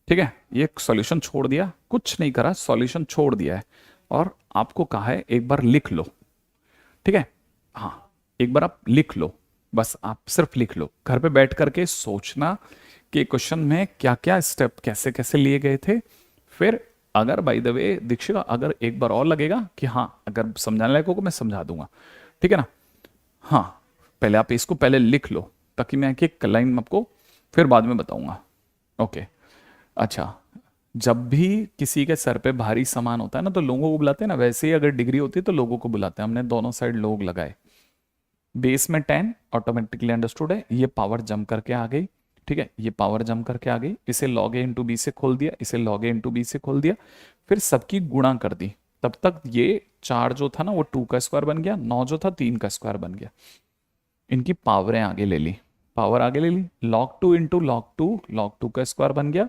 ठीक है, ये सॉल्यूशन छोड़ दिया, कुछ नहीं करा, सॉल्यूशन छोड़ दिया है और आपको कहा है एक बार लिख लो। ठीक है, हाँ एक बार आप लिख लो, बस आप सिर्फ लिख लो, घर पे बैठ करके सोचना कि क्वेश्चन में क्या क्या स्टेप कैसे कैसे लिए गए थे। फिर अगर बाय द वे दीक्षिका अगर एक बार और लगेगा कि हाँ अगर समझाने लायक होगा मैं समझा दूंगा, ठीक है ना। हाँ पहले आप इसको पहले लिख लो ताकि मैं एक लाइन आपको फिर बाद में बताऊंगा। ओके। अच्छा, जब भी किसी के सर पे भारी सामान होता है ना तो लोगों को बुलाते हैं ना, वैसे ही अगर डिग्री होती है तो लोगों को बुलाते हैं। हमने दोनों साइड लोग लगाए, बेस में 10 ऑटोमेटिकली अंडरस्टूड है, ये पावर जम करके आ गई। ठीक है, ये पावर जम करके आ गई, इसे log a इंटू बी से खोल दिया, इसे log a इंटू बी से खोल दिया, फिर सबकी गुणा कर दी। तब तक ये 4 जो था ना वो 2 का स्क्वायर बन गया, 9 जो था 3 का स्क्वायर बन गया। इनकी पावरें आगे ले ली, पावर आगे ले ली, log 2 इंटू log 2 का स्क्वायर बन गया,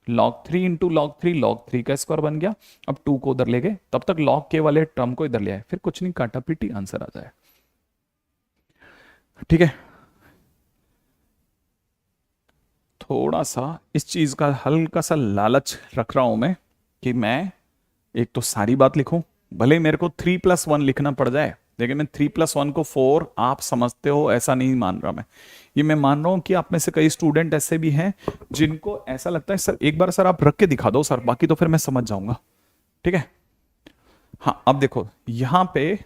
log 3 इंटू log 3 का स्क्वायर बन गया। अब 2 को उधर ले गए, तब तक log के वाले टर्म को इधर ले आए, फिर कुछ नहीं काटा पीटी आंसर आ जाए। ठीक है, थोड़ा सा इस चीज का हल्का सा लालच रख रहा हूं मैं कि मैं एक तो सारी बात लिखूं, भले मेरे को 3+1 लिखना पड़ जाए, लेकिन मैं 3+1 को 4 आप समझते हो ऐसा नहीं मान रहा मैं। ये मैं मान रहा हूं कि आप में से कई स्टूडेंट ऐसे भी हैं जिनको ऐसा लगता है सर एक बार सर आप रख के दिखा दो सर, बाकी तो फिर मैं समझ जाऊंगा। ठीक है, हाँ अब देखो यहां पे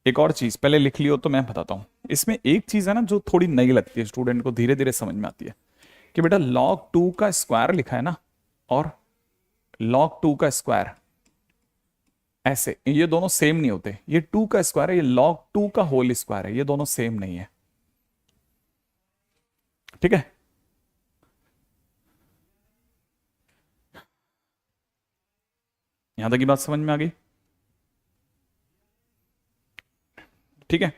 एक और चीज पहले लिख लियो तो मैं बताता हूं। इसमें एक चीज है ना जो थोड़ी नई लगती है स्टूडेंट को, धीरे धीरे समझ में आती है कि बेटा log 2 का स्क्वायर लिखा है ना और log 2 का स्क्वायर ऐसे, ये दोनों सेम नहीं होते। ये 2 का स्क्वायर है, ये log 2 का होल स्क्वायर है, ये दोनों सेम नहीं है। ठीक है, यहां तक की बात समझ में आ गई। ठीक है,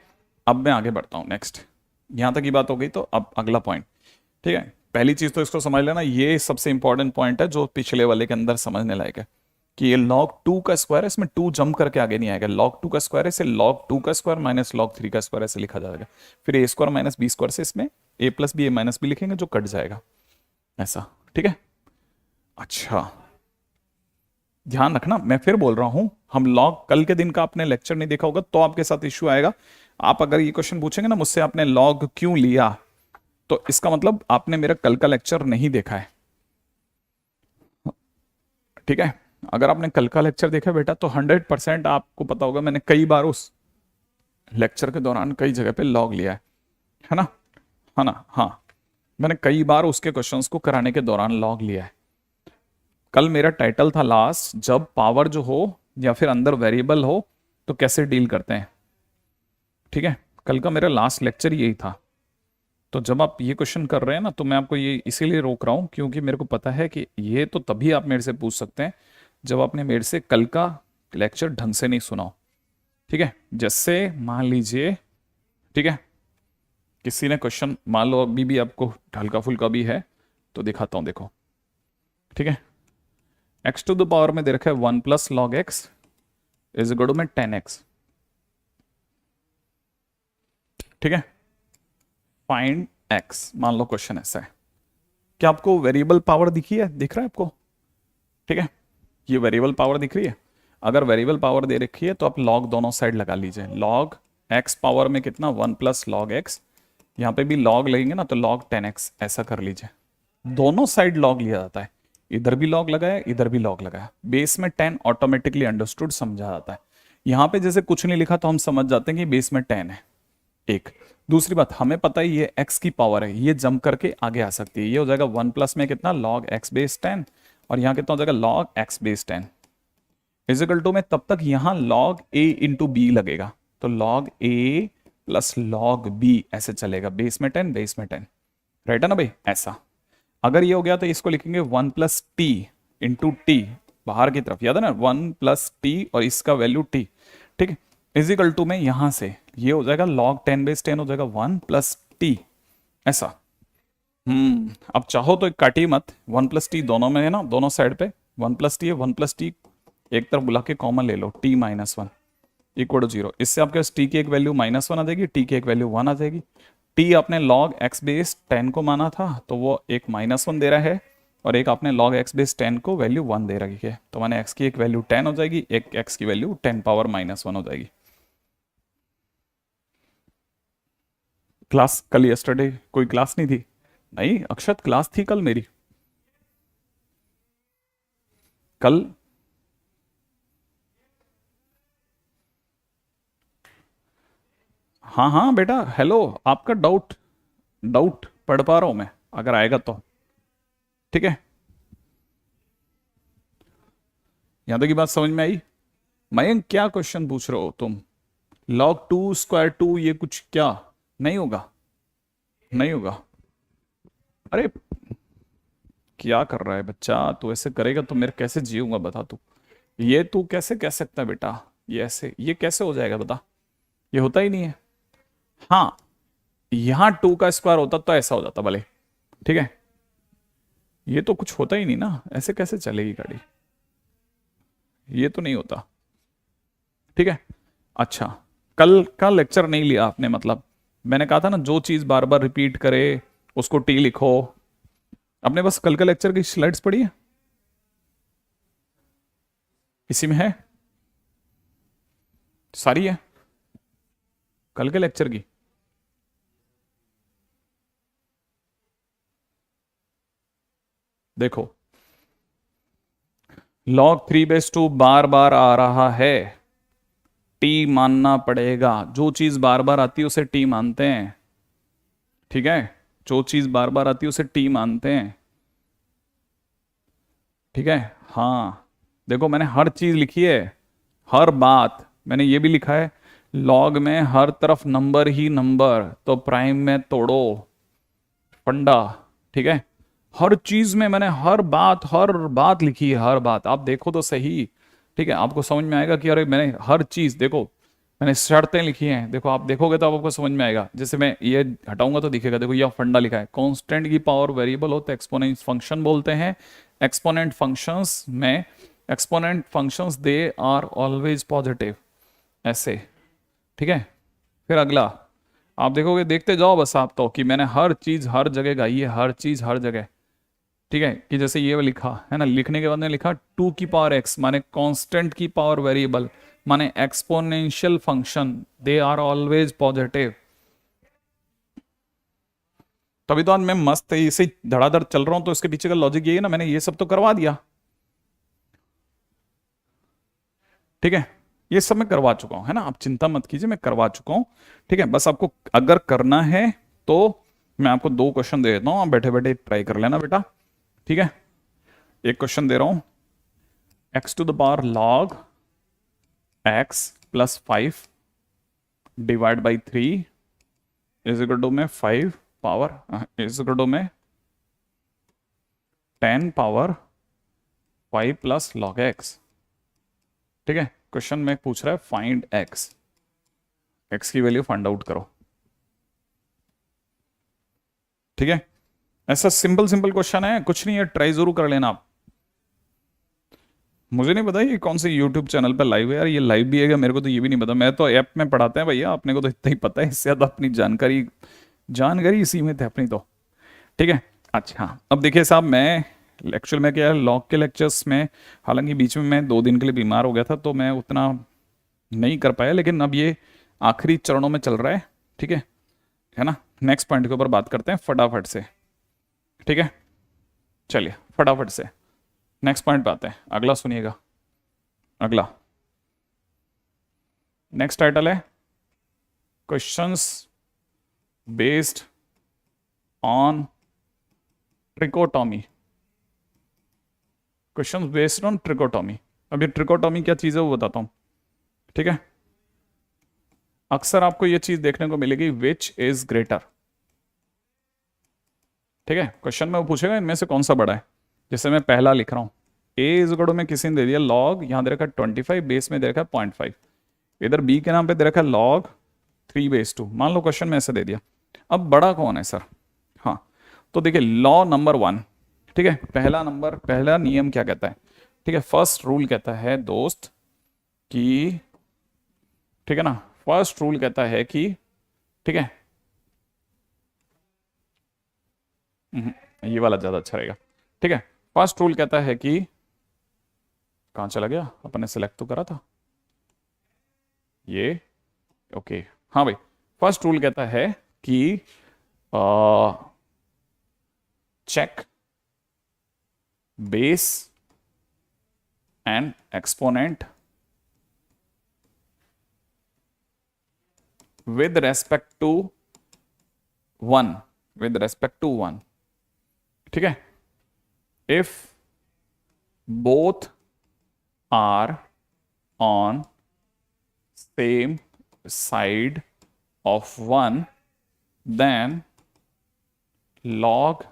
अब मैं आगे बढ़ता हूं नेक्स्ट। यहां तक की बात हो गई तो अब अगला पॉइंट। ठीक है, पहली चीज तो इसको समझ लेना, ये सबसे इंपॉर्टेंट पॉइंट है जो पिछले वाले के अंदर समझने लायक है कि ये log 2 का स्क्वायर है, इसमें 2 जम करके आगे नहीं आएगा। log 2 का स्क्वायर है, इसे log 2 का स्क्वायर माइनस log 3 का स्क्वायर ऐसे लिखा जाएगा। फिर a square minus B square से इसमें a plus B a minus B लिखेंगे जो कट जाएगा ऐसा। ठीक है, अच्छा ध्यान रखना, मैं फिर बोल रहा हूं, हम लॉग कल के दिन का आपने लेक्चर नहीं देखा होगा तो आपके साथ इश्यू आएगा। आप अगर ये क्वेश्चन पूछेंगे ना मुझसे आपने लॉग क्यों लिया, तो इसका मतलब आपने मेरा कल का लेक्चर नहीं देखा है। ठीक है, अगर आपने कल का लेक्चर देखा बेटा तो 100% आपको पता होगा मैंने कई बार उस लेक्चर के दौरान कई जगह पे लॉग लिया है ना, है ना। हाँ, मैंने कई बार उसके क्वेश्चंस को कराने के दौरान लॉग लिया है। कल मेरा टाइटल था लास्ट, जब पावर जो हो या फिर अंदर वेरिएबल हो तो कैसे डील करते हैं। ठीक है, कल का मेरा लास्ट लेक्चर यही था। तो जब आप ये क्वेश्चन कर रहे हैं ना, तो मैं आपको ये इसीलिए रोक रहा हूँ क्योंकि मेरे को पता है कि ये तो तभी आप मेरे से पूछ सकते हैं जब आपने मेरे से कल का लेक्चर ढंग से नहीं सुना हो। ठीक है, जैसे मान लीजिए, ठीक है, किसी ने क्वेश्चन मान लो अभी भी आपको हल्का फुल्का भी है तो दिखाता हूं, देखो। ठीक है, एक्स टू द पावर में दे रखा है 1 plus log x is equal to में 10x। ठीक है, फाइंड x, मान लो क्वेश्चन ऐसा है। क्या आपको वेरिएबल पावर दिखी है, दिख रहा है आपको? ठीक है, ये वेरिएबल पावर दिख रही है। अगर वेरिएबल पावर दे रखी है तो आप लॉग दोनों साइड लगा लीजिए। लॉग x पावर में कितना, 1 प्लस लॉग एक्स, यहाँ पे भी लॉग लगेंगे ना तो लॉग 10x ऐसा कर लीजिए। दोनों साइड लॉग लिया जाता है, इधर भी लॉग लगाया इधर भी लॉग लगाया, बेस में 10 ऑटोमेटिकली अंडरस्टूड समझा जाता है। यहाँ पे जैसे कुछ नहीं लिखा तो हम समझ जाते हैं कि बेस में 10 है। एक दूसरी बात, हमें पता है ये x की पावर है, ये जंप करके आगे आ सकती है। ये हो जाएगा 1 प्लस में कितना, लॉग x बेस 10, और यहाँ कितना हो जाएगा, log x base 10 is equal to में तब तक यहाँ लॉग a इंटू बी लगेगा, तो log a plus log b ऐसे चलेगा, बेस में 10 बेस में 10। राइट है ना भाई, ऐसा। अगर ये हो गया तो इसको लिखेंगे 1 प्लस टी इंटू टी, बाहर की तरफ, याद है ना, 1 प्लस टी और इसका वैल्यू t। ठीक है, इजिकल टू में यहां से ये हो जाएगा लॉग 10 बेस 10 हो जाएगा 1 प्लस टी, ऐसा। अब चाहो तो एक काटिए मत, 1 प्लस टी दोनों में है ना, दोनों साइड पे 1 प्लस टी है, 1 प्लस टी एक तरफ बुला के कॉमन ले लो, t माइनस 1 इक्वल टू 0। इससे आपके पास t की एक वैल्यू -1 आ जाएगी, t की एक वैल्यू 1 आ जाएगी। t आपने log x बेस 10 को माना था तो वो एक -1 दे रहा है, और एक आपने log x बेस 10 को वैल्यू 1 दे रही है, तो माने x की एक वैल्यू 10 हो जाएगी, एक x की वैल्यू 10 पावर -1 हो जाएगी। क्लास कल यस्टरडे कोई क्लास नहीं थी? नहीं अक्षत, क्लास थी कल मेरी, कल। हाँ हाँ बेटा, हेलो, आपका डाउट डाउट पढ़ पा रहा हूं मैं, अगर आएगा तो। ठीक है, यहां तक की बात समझ में आई? मयंक क्या क्वेश्चन पूछ रहे हो तुम? लॉग 2 स्क्वायर 2 ये कुछ क्या नहीं होगा? नहीं होगा? अरे क्या कर रहा है बच्चा, तू ऐसे करेगा तो मेरे कैसे जीऊंगा बता तू। ये तू कैसे कह सकता है बेटा, ये ऐसे ये कैसे हो जाएगा बता, ये होता ही नहीं है। हाँ, यहां 2 का स्क्वायर होता तो ऐसा हो जाता भले। ठीक है, ये तो कुछ होता ही नहीं ना, ऐसे कैसे चलेगी गाड़ी, ये तो नहीं होता। ठीक है, अच्छा, कल का लेक्चर नहीं लिया आपने, मतलब मैंने कहा था ना जो चीज बार बार रिपीट करे उसको टी लिखो। आपने बस कल का लेक्चर की स्लाइड्स पढ़ी है? इसी में है, सारी है कल के लेक्चर की। देखो, log 3/2 बार बार आ रहा है, टी मानना पड़ेगा। जो चीज बार बार आती है उसे टी मानते हैं। ठीक है, जो चीज बार बार आती है उसे टी मानते हैं। ठीक है, हाँ, देखो मैंने हर चीज लिखी है, हर बात मैंने ये भी लिखा है, लॉग में हर तरफ नंबर ही नंबर, तो प्राइम में तोड़ो फंडा। ठीक है, हर चीज में मैंने हर बात लिखी है, हर बात आप देखो तो सही। ठीक है, आपको समझ में आएगा कि अरे मैंने हर चीज, देखो मैंने शर्तें लिखी हैं, देखो आप देखोगे तो आपको समझ में आएगा। जैसे मैं ये हटाऊंगा तो दिखेगा, देखो यह फंडा लिखा है, कांस्टेंट की पावर वेरिएबल हो तो एक्सपोनेंट फंक्शन बोलते हैं। एक्सपोनेंट फंक्शंस में, exponent functions they are always positive, ऐसे। ठीक है, फिर अगला आप देखोगे, देखते जाओ बस आप तो, कि मैंने हर चीज हर जगह गाई है, हर चीज हर जगह। ठीक है, कि जैसे ये लिखा है ना, लिखने के बाद में लिखा 2 की पावर x माने कांस्टेंट की पावर वेरिएबल, माने exponential function, they are always positive. तभी तो आज मैं मस्त इसे धड़ाधड़ चल रहा हूं, तो इसके पीछे का लॉजिक यही है ना, मैंने ये सब तो करवा दिया। ठीक है, ये सब मैं करवा चुका हूं, है ना, आप चिंता मत कीजिए, मैं करवा चुका हूं। ठीक है, बस आपको अगर करना है तो मैं आपको 2 क्वेश्चन दे देता हूं, आप बैठे बैठे ट्राई कर लेना बेटा। ठीक है, एक क्वेश्चन दे रहा हूं, x to the power log x plus 5 divide by 3 is equal to में 5 पावर इज इक्वल टू में 10 पावर 5 प्लस लॉग एक्स। ठीक है, क्वेश्चन में पूछ रहा है फाइंड एक्स, एक्स की वैल्यू फाइंड आउट करो। ठीक है, ऐसा सिंपल सिंपल क्वेश्चन है, कुछ नहीं है, ट्राई जरूर कर लेना आप। मुझे नहीं पता ये कौन से यूट्यूब चैनल पे लाइव है यार, ये लाइव भी है क्या, मेरे को तो ये भी नहीं पता। मैं तो ऐप में पढ़ाते हैं भैया, अपने को तो इतना ही पता है, इससे ज्यादा अपनी जानकारी जानकारी इसी में थे अपनी तो। ठीक है, अच्छा अब देखिए साहब, मैं एक्चुअल में क्या है, लॉग के लेक्चर्स में, हालांकि बीच में मैं 2 दिन के लिए बीमार हो गया था तो मैं उतना नहीं कर पाया, लेकिन अब ये आखिरी चरणों में चल रहा है। ठीक है ना, नेक्स्ट पॉइंट के ऊपर बात करते हैं फटाफट से। ठीक है, चलिए फटाफट से नेक्स्ट पॉइंट पे आते हैं। अगला सुनिएगा, अगला नेक्स्ट टाइटल है questions based on trichotomy. Questions based on trichotomy. अब ये ट्रिकोटॉमी क्या चीज़ है वो बताता हूँ। ठीक है, अक्सर आपको ये चीज देखने को मिलेगी, विच इज ग्रेटर। ठीक है, क्वेश्चन में वो पूछेगा इनमें से कौन सा बड़ा है। जैसे मैं पहला लिख रहा हूं, ए इज इक्वल टू में किसी ने दे दिया लॉग, यहां दे रखा है 25, बेस में दे रखा है 0.5, इधर बी के नाम पे दे रखा है लॉग 3/2। मान लो क्वेश्चन में ऐसे दे दिया, अब बड़ा कौन है सर। हाँ, तो देखिए लॉ नंबर 1, ठीक है, पहला नियम क्या कहता है। ठीक है, फर्स्ट रूल कहता है दोस्त कि, ठीक है ना, फर्स्ट रूल कहता है कि, ठीक है, ये वाला ज्यादा अच्छा रहेगा। ठीक है, फर्स्ट रूल कहता है कि, कहां चला गया, अपने सेलेक्ट तो करा था ये, ओके, हाँ भाई, फर्स्ट रूल कहता है कि check base and exponent with respect to 1, with respect to 1। ठीक है, if both are on same side of 1 then log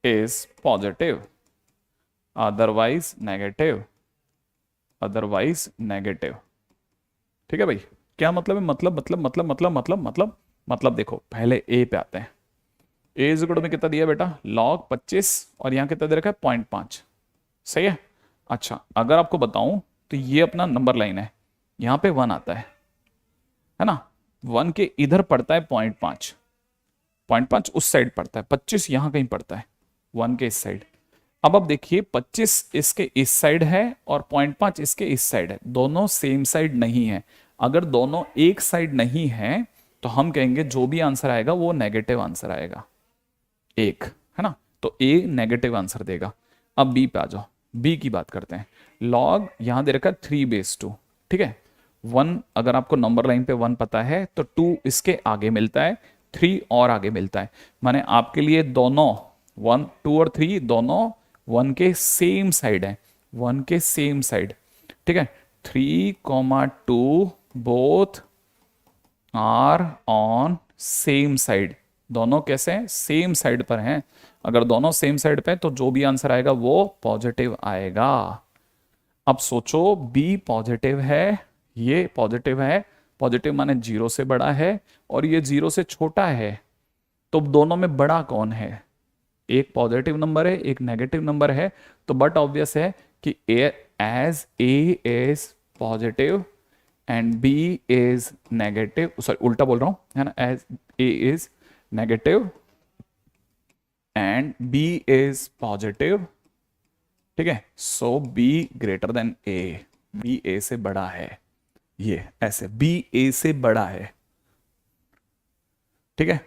is positive, otherwise negative, otherwise negative। ठीक है भाई, क्या मतलब है, मतलब देखो, पहले ए पे आते हैं। ए इज इक्वल टू में कितना दिया बेटा, लॉग 25, और यहां कितना दे रखा है 0.5। सही है, अच्छा अगर आपको बताऊं तो ये अपना नंबर लाइन है, यहां पे 1 आता है ना, 1 के इधर पड़ता है 0.5, 0.5 उस साइड पड़ता है, 25 यहां कहीं पड़ता है 1 के इस साइड। अब देखिए 25 इसके इस साइड है और 0.5 इसके इस साइड है, दोनों सेम साइड नहीं है। अगर दोनों एक साइड नहीं है तो हम कहेंगे जो भी आंसर आएगा वो नेगेटिव आंसर आएगा, एक है ना, तो ए नेगेटिव आंसर देगा। अब बी पे आ जाओ, बी की बात करते हैं। लॉग यहां दे रखा 3/2, ठीक है, 1 अगर आपको नंबर लाइन पे 1 पता है तो 2 इसके आगे मिलता है, 3 और आगे मिलता है, माने आपके लिए दोनों 1, 2 और 3 दोनों 1 के सेम साइड है, 1 के सेम साइड। ठीक है, 3, 2 both are on same side, दोनों कैसे हैं, सेम साइड पर हैं। अगर दोनों सेम साइड पे तो जो भी आंसर आएगा वो पॉजिटिव आएगा। अब सोचो बी पॉजिटिव है, ये पॉजिटिव है, पॉजिटिव माने 0 से बड़ा है और ये 0 से छोटा है, तो दोनों में बड़ा कौन है, एक पॉजिटिव नंबर है एक नेगेटिव नंबर है, तो बट ऑब्वियस है कि as a is positive and B is negative, sorry उल्टा बोल रहा हूं है ना, as a is negative and B is positive. ठीक है, so b greater than a, b a से बड़ा है, ये ऐसे बी ए से बड़ा है। ठीक है,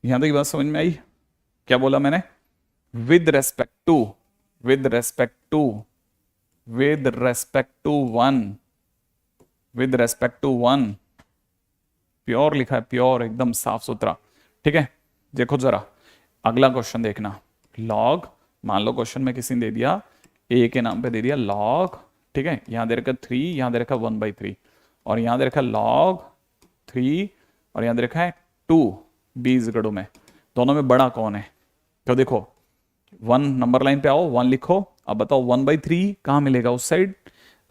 यहां तक की बात समझ में आई, क्या बोला मैंने, with respect to, with respect to, with respect to 1, with respect to 1, pure लिखा है, प्योर एकदम साफ सुथरा। ठीक है, देखो जरा अगला क्वेश्चन देखना, लॉग, मान लो क्वेश्चन में किसी ने दे दिया ए के नाम पे दे दिया लॉग, ठीक है, यहाँ दे रखा 3, यहाँ दे रखा 1/3, और यहाँ दे रखा log 3, और यहाँ दे रखा है 2 बीजगणों में, दोनों में बड़ा कौन है? तो देखो 1 नंबर लाइन पे आओ, 1 लिखो। अब बताओ 1/3 कहाँ मिलेगा? उस साइड।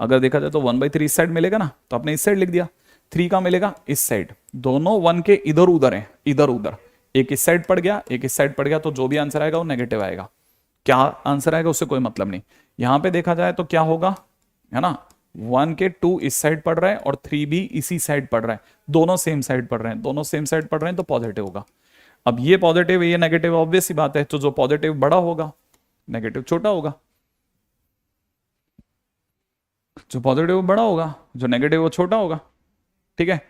अगर देखा जाए तो 1/3 इस साइड मिलेगा ना, तो आपने इस साइड लिख दिया। 3 कहाँ मिलेगा? इस साइड। दोनों 1 के इधर उधर है, इधर उधर, एक इस साइड पड़ गया, एक इस साइड पड़ गया, तो जो भी आंसर आएगा वो नेगेटिव आएगा। क्या आंसर आएगा उससे कोई मतलब नहीं। यहां पे देखा जाए तो क्या होगा, है ना, 1 के 2 इस साइड पड़ रहा है और 3 भी इसी साइड पड़ रहा है, दोनों सेम साइड पड़ रहे हैं, दोनों सेम साइड पड़ रहे हैं, तो पॉजिटिव होगा। अब ये पॉजिटिव है, ये नेगेटिव, ऑब्वियस सी बात है, तो जो पॉजिटिव बड़ा होगा नेगेटिव छोटा होगा, जो पॉजिटिव बड़ा होगा, जो नेगेटिव वो छोटा होगा। ठीक है,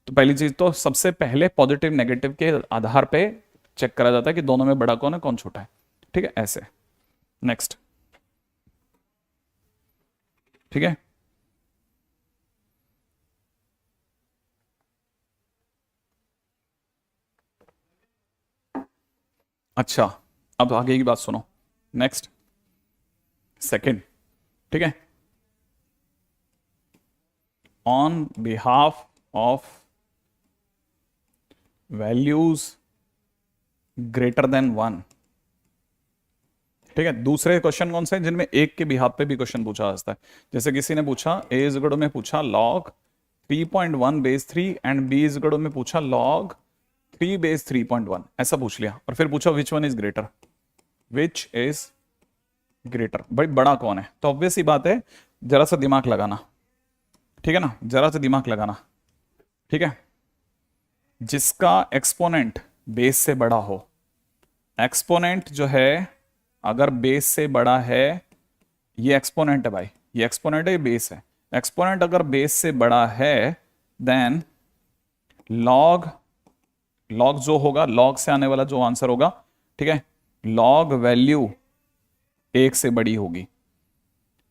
तो पहली चीज तो सबसे पहले पॉजिटिव नेगेटिव के आधार पे चेक करा जाता है कि दोनों में बड़ा कौन है, कौन छोटा है। ठीक है, ऐसे। नेक्स्ट। ठीक है, अच्छा, अब आगे की बात सुनो। Next, second. ठीक है, on behalf of values greater than 1। ठीक है, दूसरे क्वेश्चन कौन से हैं जिनमें एक के बिहाफ पे भी क्वेश्चन पूछा जा सकता है। जैसे किसी ने पूछा ए इज इक्वल टू में पूछा log 3.1 base 3 and B is equal to में पूछा log 3 बेस 3.1, ऐसा पूछ लिया और फिर पूछा which one is greater, which is greater, भाई बड़ा कौन है? तो ऑब्वियस ही बात है, जरा सा दिमाग लगाना। ठीक है ना, जरा सा दिमाग लगाना। ठीक है, जिसका एक्सपोनेंट बेस से बड़ा हो, एक्सपोनेंट जो है अगर बेस से बड़ा है, ये एक्सपोनेंट है भाई, ये एक्सपोनेंट है, ये बेस है। एक्सपोनेंट अगर बेस से बड़ा है देन लॉग, लॉग जो होगा, लॉग से आने वाला जो आंसर होगा, ठीक है, लॉग वैल्यू 1 से बड़ी होगी।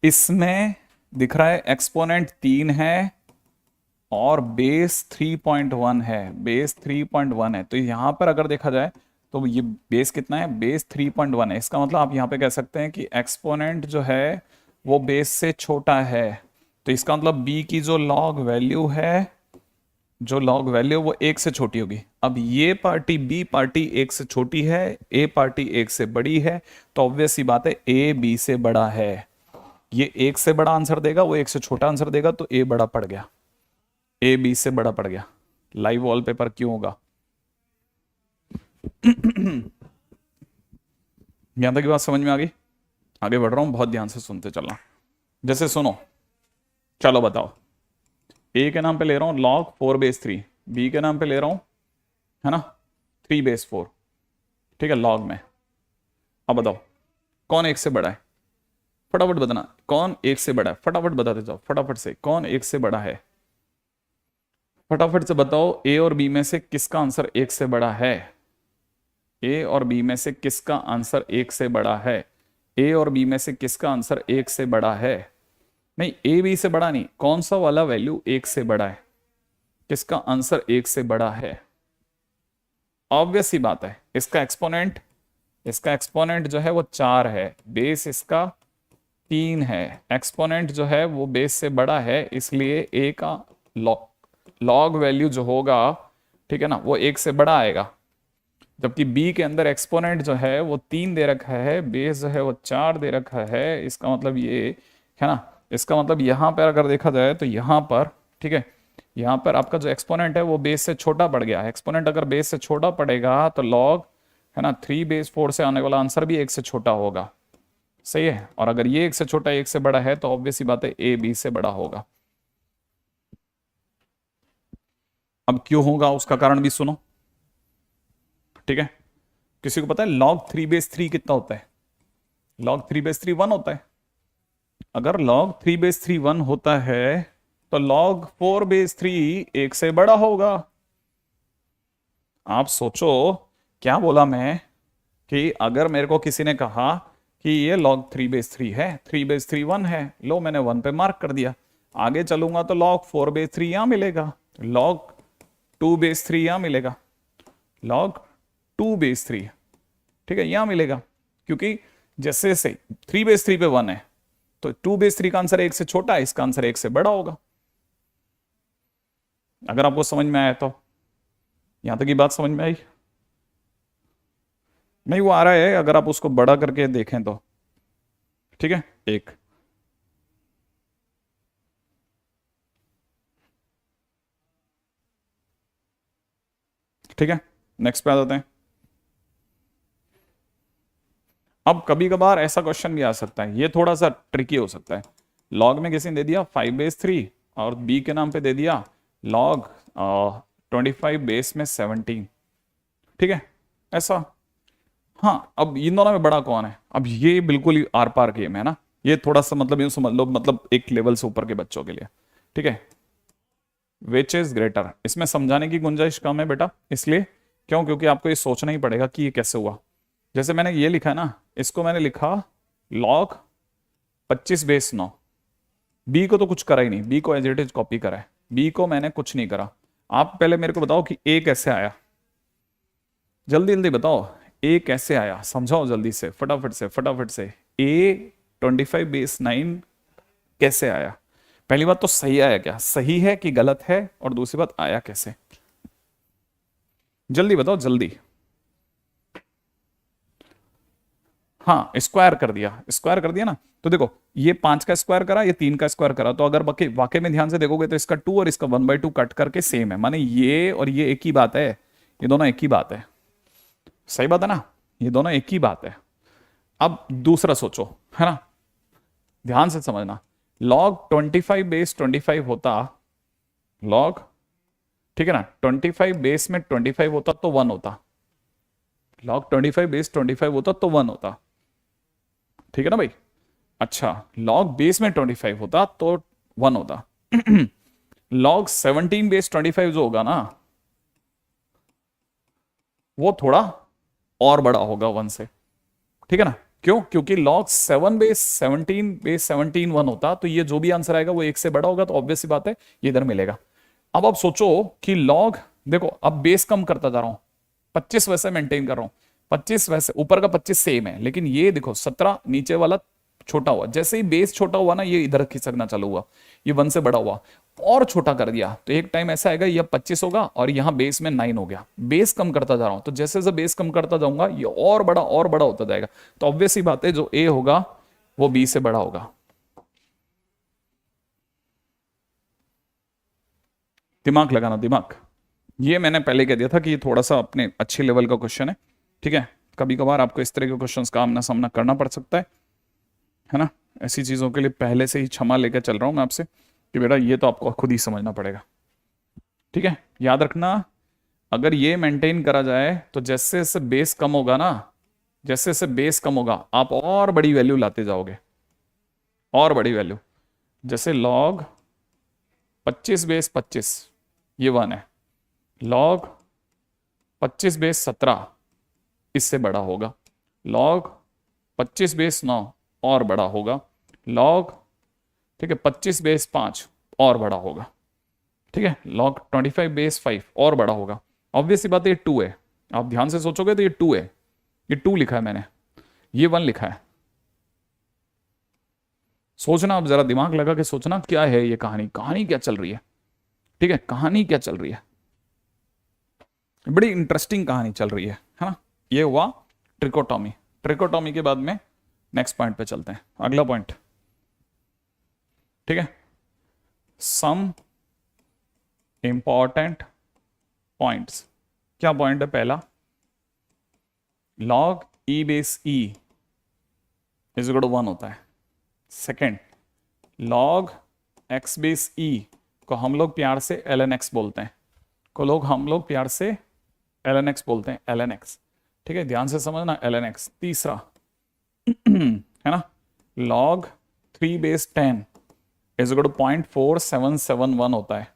इसमें दिख रहा है एक्सपोनेंट 3 है और बेस 3.1 है, बेस 3.1 है, तो यहां पर अगर देखा जाए तो ये बेस कितना है, बेस 3.1 है। इसका मतलब आप यहां पे कह सकते हैं कि एक्सपोनेंट जो है वो बेस से छोटा है, तो इसका मतलब b की जो लॉग वैल्यू है, जो लॉग वैल्यू वो 1 से छोटी होगी। अब ये पार्टी b पार्टी 1 से छोटी है, a पार्टी 1 से बड़ी है, तो ऑब्वियस सी बात है a b से बड़ा है। ये 1 से बड़ा आंसर देगा, वो 1 से छोटा आंसर देगा, तो a बड़ा पड़ गया, a b से बड़ा पड़ गया। लाइव वॉलपेपर क्यों होगा? यहां तक की बात समझ में आ गई? आगे बढ़ रहा हूं, बहुत ध्यान से सुनते चलना। जैसे सुनो, चलो बताओ, ए के नाम पे ले रहा हूं log 4 बेस 3, बी के नाम पे ले रहा हूं, है ना, 3 बेस 4। ठीक है, log में। अब बताओ कौन 1 से बड़ा है? फटाफट बताना, कौन 1 से बड़ा है? फटाफट बताते जाओ, फटाफट से, कौन 1 से बड़ा है? फटाफट से बताओ, ए और बी में से किसका आंसर 1 से बड़ा है? ए और बी में से किसका आंसर 1 से बड़ा है? ए और बी में से किसका आंसर 1 से बड़ा है? नहीं, ए बी से बड़ा नहीं, कौन सा वाला वैल्यू 1 से बड़ा है? किसका आंसर 1 से बड़ा है? ऑब्वियस ही बात है, इसका एक्सपोनेंट, इसका एक्सपोनेंट जो है वो 4 है, बेस इसका 3 है, एक्सपोनेंट जो है वो बेस से बड़ा है, इसलिए ए का लॉग वैल्यू जो होगा, ठीक है ना, वो 1 से बड़ा आएगा। जबकि b के अंदर एक्सपोनेंट जो है वो 3 दे रखा है, बेस जो है वो 4 दे रखा है, इसका मतलब ये है ना, इसका मतलब यहां पर अगर देखा जाए तो यहां पर, ठीक है, यहां पर आपका जो एक्सपोनेंट है वो बेस से छोटा पड़ गया है। एक्सपोनेंट अगर बेस से छोटा पड़ेगा तो लॉग, है ना, 3 बेस 4 से आने वाला आंसर भी 1 से छोटा होगा। सही है, और अगर ये 1 से छोटा 1 से बड़ा है तो ऑब्वियस ही बात है a b से बड़ा होगा। अब क्यों होगा उसका कारण भी सुनो। ठीक है, किसी को पता है log 3 बेस 3 कितना होता है? log 3 बेस 3 1 होता है। अगर log 3 बेस 3 1 होता है तो log 4 बेस 3 1 से बड़ा होगा। आप सोचो, क्या बोला मैं कि अगर मेरे को किसी ने कहा कि ये log 3 बेस 3 है, 3 बेस 3 1 है, लो मैंने 1 पे मार्क कर दिया। आगे चलूंगा तो log 4 बेस 3 यहां मिलेगा, log 2 बेस 3 यहां मिलेगा, log 2 बेस 3, ठीक है, यहां मिलेगा, क्योंकि जैसे से 3 बेस 3 पे 1 है, तो 2/3 का आंसर 1 से छोटा है, इसका आंसर 1 से बड़ा होगा। अगर आपको समझ में आया तो, यहां तक की बात समझ में आई? नहीं, वो आ रहा है अगर आप उसको बड़ा करके देखें तो। ठीक है, एक। ठीक है, नेक्स्ट पे आ जाते हैं। अब कभी कभार ऐसा क्वेश्चन भी आ सकता है, ये थोड़ा सा ट्रिकी हो सकता है। लॉग में किसी ने दे दिया 5/3 और बी के नाम पे दे दिया लॉग 25/17। ठीक है, ऐसा। हाँ, अब इन दोनों में बड़ा कौन है? अब ये बिल्कुल ही आर पार गेम है ना, ये थोड़ा सा मतलब यूं समझ लो, मतलब एक लेवल से ऊपर के बच्चों के लिए। ठीक है, विच इज ग्रेटर, इसमें समझाने की गुंजाइश कम है बेटा, इसलिए क्यों? क्योंकि आपको ये सोचना ही पड़ेगा कि ये कैसे हुआ। जैसे मैंने ये लिखा है ना, इसको मैंने लिखा लॉग 25/9। बी को तो कुछ करा ही नहीं, बी को एज इट इज कॉपी करा है, बी को मैंने कुछ नहीं करा। आप पहले मेरे को बताओ कि ए कैसे आया, जल्दी जल्दी बताओ, ए कैसे आया, समझाओ जल्दी से, फटाफट से फटाफट से। ए 25/9 कैसे आया? पहली बात तो सही आया क्या, सही है कि गलत है, और दूसरी बात आया कैसे? जल्दी बताओ जल्दी। हाँ, स्क्वायर कर दिया, स्क्वायर कर दिया ना। तो देखो, ये 5 का स्क्वायर करा, ये 3 का स्क्वायर करा, तो अगर वाकई वाकई में ध्यान से देखोगे तो इसका 2 और इसका 1/2 कट करके सेम है, माने ये और ये एक ही बात है, ये दोनों एक ही बात है। सही बात है ना, ये दोनों एक ही बात है। अब दूसरा सोचो, है ना, ध्यान से समझना। लॉग 25/25 होता, लॉग, ठीक है ना, 25 बेस में 25 होता तो 1 होता, लॉग 25/25 होता तो 1 होता। ठीक है ना भाई? अच्छा, लॉग बेस में 25 होता तो 1 होता। लॉग 17/25 जो होगा ना, वो थोड़ा और बड़ा होगा 1 से। ठीक है ना? क्यों? क्योंकि लॉग 7/17 1 होता, तो ये जो भी आंसर आएगा वो 1 से बड़ा होगा, तो ऑब्वियस सी बात है ये इधर मिलेगा। अब आप सोचो कि लॉग, देखो अब बेस कम करता जा रहा हूं, 25 वैसे मेंटेन कर रहा हूं, 25 वैसे, ऊपर का 25 सेम है, लेकिन ये देखो 17 नीचे वाला छोटा हुआ, जैसे ही बेस छोटा हुआ ना, ये इधर खिसकना चालू हुआ, ये 1 से बड़ा हुआ, और छोटा कर दिया, तो एक टाइम ऐसा आएगा ये 25 होगा और यहां बेस में 9 हो गया। बेस कम करता जा रहा हूं, तो जैसे जैसे बेस कम करता जाऊंगा ये और बड़ा होता जाएगा, तो ऑब्वियस ही बात है जो ए होगा वो बी से बड़ा होगा। दिमाग लगाना, दिमाग। ये मैंने पहले कह दिया था कि ये थोड़ा सा अपने अच्छे लेवल का क्वेश्चन है। ठीक है, कभी कभार आपको इस तरह के क्वेश्चंस का आमना सामना करना पड़ सकता है ना? ऐसी चीजों के लिए पहले से ही क्षमा लेकर चल रहा हूं मैं आपसे कि बेटा ये तो आपको खुद ही समझना पड़ेगा। ठीक है, याद रखना, अगर ये मेंटेन करा जाए तो जैसे जैसे बेस कम होगा ना, जैसे जैसे बेस कम होगा आप और बड़ी वैल्यू लाते जाओगे, और बड़ी वैल्यू। जैसे लॉग 25/25 ये 1 है, लॉग 25/17 इससे बड़ा होगा, लॉग 25/9 और बड़ा होगा, लॉग, ठीक है, 25/5 और बड़ा होगा। ठीक है, लॉग 25/5 और बड़ा होगा। ऑब्वियस सी बात है ये 2 है, आप ध्यान से सोचोगे तो ये 2 है, ये 2 लिखा है मैंने, ये 1 लिखा है। सोचना, अब जरा दिमाग लगा के सोचना क्या है ये कहानी, कहानी क्या चल रही है? ठीक है, कहानी क्या चल रही है? बड़ी इंटरेस्टिंग कहानी चल रही है ना? ये हुआ ट्रिकोटॉमी। ट्रिकोटॉमी के बाद में नेक्स्ट पॉइंट पे चलते हैं, अगला पॉइंट। ठीक है, सम इंपॉर्टेंट पॉइंट्स। क्या पॉइंट है? पहला, log E/E is equal to 1 होता है। सेकेंड, लॉग X/E को हम लोग प्यार से ln x बोलते हैं, हम लोग प्यार से ln x बोलते हैं, ln x। ठीक है, ध्यान से समझना, ln x। तीसरा है ना, log 3/10 इज इक्वल टू 0.4771 होता है।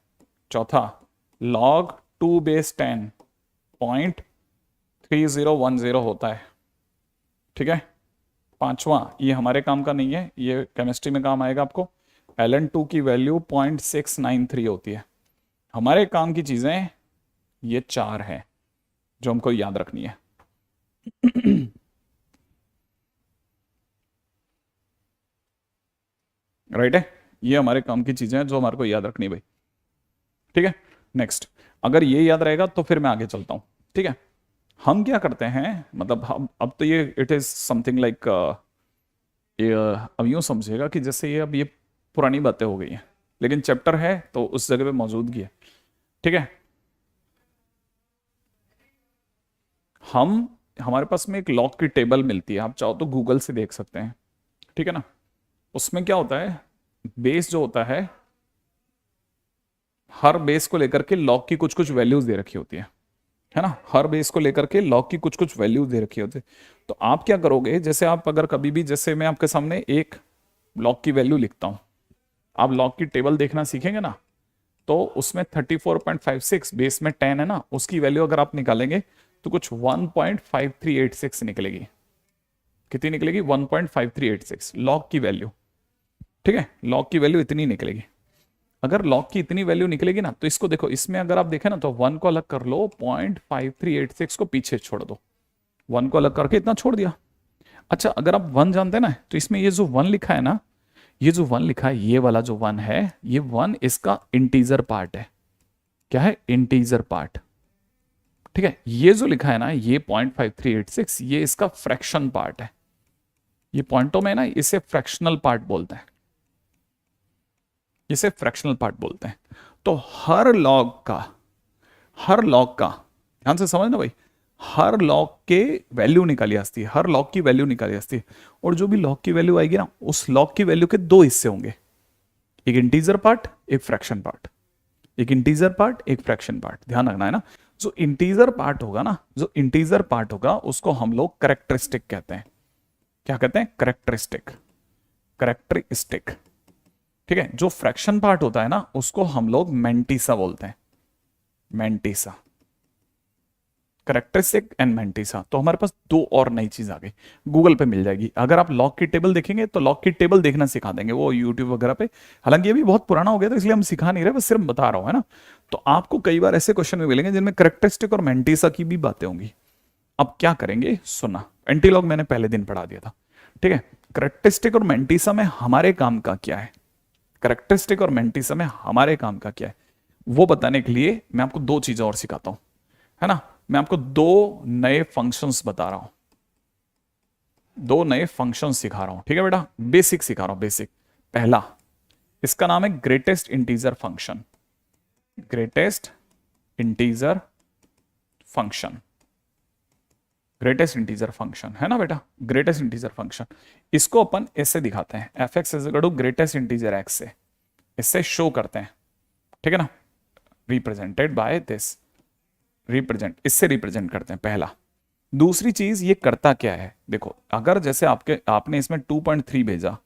चौथा, log 2/10 0.3010 होता है। ठीक है, पांचवा, ये हमारे काम का नहीं है, ये केमिस्ट्री में काम आएगा आपको, ln2 की वैल्यू 0.693 होती है। हमारे काम की चीजें ये 4 है जो हमको याद रखनी है। राइट है, ये हमारे काम की चीजें हैं जो हमारे को याद रखनी भाई। ठीक है, नेक्स्ट, अगर ये याद रहेगा तो फिर मैं आगे चलता हूं। ठीक है, हम क्या करते हैं, मतलब हम अब तो ये इट इज समथिंग लाइक, अब यूं समझिएगा कि जैसे ये अब ये पुरानी बातें हो गई हैं, लेकिन चैप्टर है तो उस जगह पे मौजूदगी है। ठीक है, हम हमारे पास में एक लॉग की टेबल मिलती है, आप चाहो तो गूगल से देख सकते हैं। ठीक है ना, उसमें क्या होता है, बेस जो होता है, हर बेस को लेकर के लॉग की कुछ कुछ वैल्यूज दे रखी होती है ना, हर बेस को लेकर के लॉग की कुछ कुछ वैल्यूज दे रखी होती है। तो आप क्या करोगे, जैसे आप अगर कभी भी, जैसे मैं आपके सामने एक लॉग की वैल्यू लिखता हूं, आप लॉग की टेबल देखना सीखेंगे ना, तो उसमें 34.56 बेस में 10 है ना, उसकी वैल्यू अगर आप निकालेंगे तो कुछ 1.5386 निकलेगी। कितनी निकलेगी, 1.5386 लॉग की वैल्यू। ठीक है, लॉग की वैल्यू इतनी निकलेगी। अगर लॉग की इतनी वैल्यू निकलेगी ना, तो इसको देखो, इसमें अगर आप देखें ना, तो 1 को अलग कर लो, 0.5386 को पीछे छोड़ दो, 1 को अलग करके इतना छोड़ दिया। अच्छा, अगर आप 1 जानते हैं ना, तो इसमें ये जो 1 लिखा है ना, ये जो 1 लिखा है, ये वाला जो 1 है, ये 1 इसका इंटीजर पार्ट है। क्या है, इंटीजर पार्ट। ठीक है, ये जो लिखा है ना, ये 0.5386, ये इसका फ्रैक्शन पार्ट है। ये पॉइंटों में ना इसे फ्रैक्शनल पार्ट बोलते हैं, इसे फ्रैक्शनल पार्ट बोलते हैं। तो हर लॉग का ध्यान से समझना भाई, हर लॉग के वैल्यू निकाली आती है, हर लॉग की वैल्यू निकाली आती है, और जो भी लॉग की वैल्यू आएगी ना, उस लॉग की वैल्यू के दो हिस्से होंगे, एक इंटीजर पार्ट, एक फ्रैक्शन पार्ट। एक इंटीजर पार्ट, एक फ्रैक्शन पार्ट, ध्यान रखना है ना। जो इंटीजर पार्ट होगा ना, जो इंटीजर पार्ट होगा उसको हम लोग करेक्टरिस्टिक कहते हैं। क्या कहते हैं, करेक्टरिस्टिक, करेक्टरिस्टिक। ठीक है, जो फ्रैक्शन पार्ट होता है ना, उसको हम लोग मेंटिसा बोलते हैं, मेंटिसा, करेक्टरिस्टिक एंड मेंटिसा। तो हमारे पास दो और नई चीज आ गई, गूगल पे मिल जाएगी। अगर आप लॉग की टेबल देखेंगे तो लॉग की टेबल देखना सिखा देंगे वो यूट्यूब वगैरह पे। हालांकि ये भी बहुत पुराना हो गया था, इसलिए हम सिखा नहीं रहे, बस सिर्फ बता रहा हूं, है ना। तो आपको कई बार ऐसे क्वेश्चन भी मिलेंगे जिनमें करेक्टरिस्टिक और मेंटिसा की भी बातें होंगी। अब क्या करेंगे, सुना, एंटीलॉग मैंने पहले दिन पढ़ा दिया था। ठीक है, करेक्टरिस्टिक और मेंटिसा में हमारे काम का क्या है, करेक्टरिस्टिक और मेंटिसा में हमारे काम का क्या है, वो बताने के लिए मैं आपको दो चीजें और सिखाता हूं, है ना। मैं आपको दो नए फंक्शंस बता रहा हूं, दो नए फंक्शंस सिखा रहा हूं। ठीक है बेटा, बेसिक सिखा रहा हूं, बेसिक। पहला, इसका नाम है greatest integer function, greatest integer function, greatest integer function, है ना बेटा, ग्रेटेस्ट इंटीजर फंक्शन। इसको अपन ऐसे दिखाते हैं, f x is equal to greatest integer x से, इससे शो करते हैं। ठीक है ना, रिप्रेजेंटेड बाय दिस, रिप्रेजेंट, इससे रिप्रेजेंट करते हैं, पहला। दूसरी चीज, ये करता क्या है, देखो, अगर जैसे आपने इसमें 2.3 भेजा,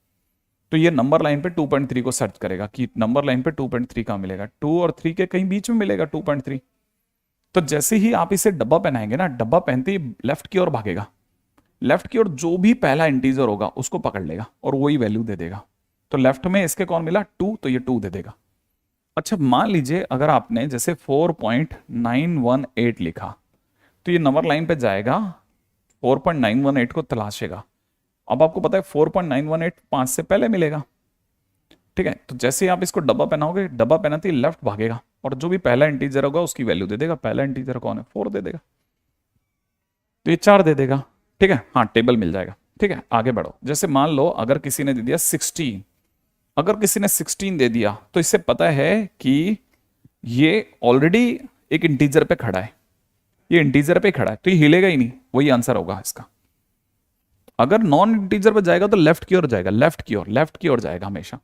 तो ये नंबर लाइन पे 2.3 को सर्च करेगा कि नंबर लाइन पे 2.3 कहां मिलेगा, 2 और 3 के कहीं बीच में मिलेगा 2.3। तो जैसे ही आप इसे डब्बा पहनाएंगे ना, डब्बा पहनते ही लेफ्ट की ओर भागेगा, लेफ्ट की ओर जो भी पहला इंटीजर होगा उसको पकड़ लेगा और वही वैल्यू दे देगा। तो लेफ्ट में इसके कौन मिला, 2, तो ये 2 दे देगा। अच्छा, मान लीजिए अगर आपने जैसे 4.918 लिखा, तो ये नंबर लाइन पे जाएगा, 4.918 को तलाशेगा। अब आपको पता है 4.918 5 से पहले मिलेगा। ठीक है, तो जैसे ही आप इसको डब्बा पहनाओगे, डब्बा पहनाते ही लेफ्ट भागेगा और जो भी पहला इंटीजर होगा उसकी वैल्यू दे देगा। पहला इंटीजर कौन है, 4 दे देगा, तो ये 4 दे देगा। ठीक है, हाँ, टेबल मिल जाएगा। ठीक है, आगे बढ़ो। जैसे मान लो अगर किसी ने दे दिया 16, अगर किसी ने 16 दे दिया, तो इससे पता है कि ये ऑलरेडी एक इंटीजर पे खड़ा है, ये इंटीजर पे खड़ा है, तो ये हिलेगा ही नहीं, वही आंसर होगा इसका। अगर नॉन इंटीजर पे जाएगा तो लेफ्ट की ओर जाएगा, लेफ्ट की ओर, लेफ्ट की ओर जाएगा हमेशा।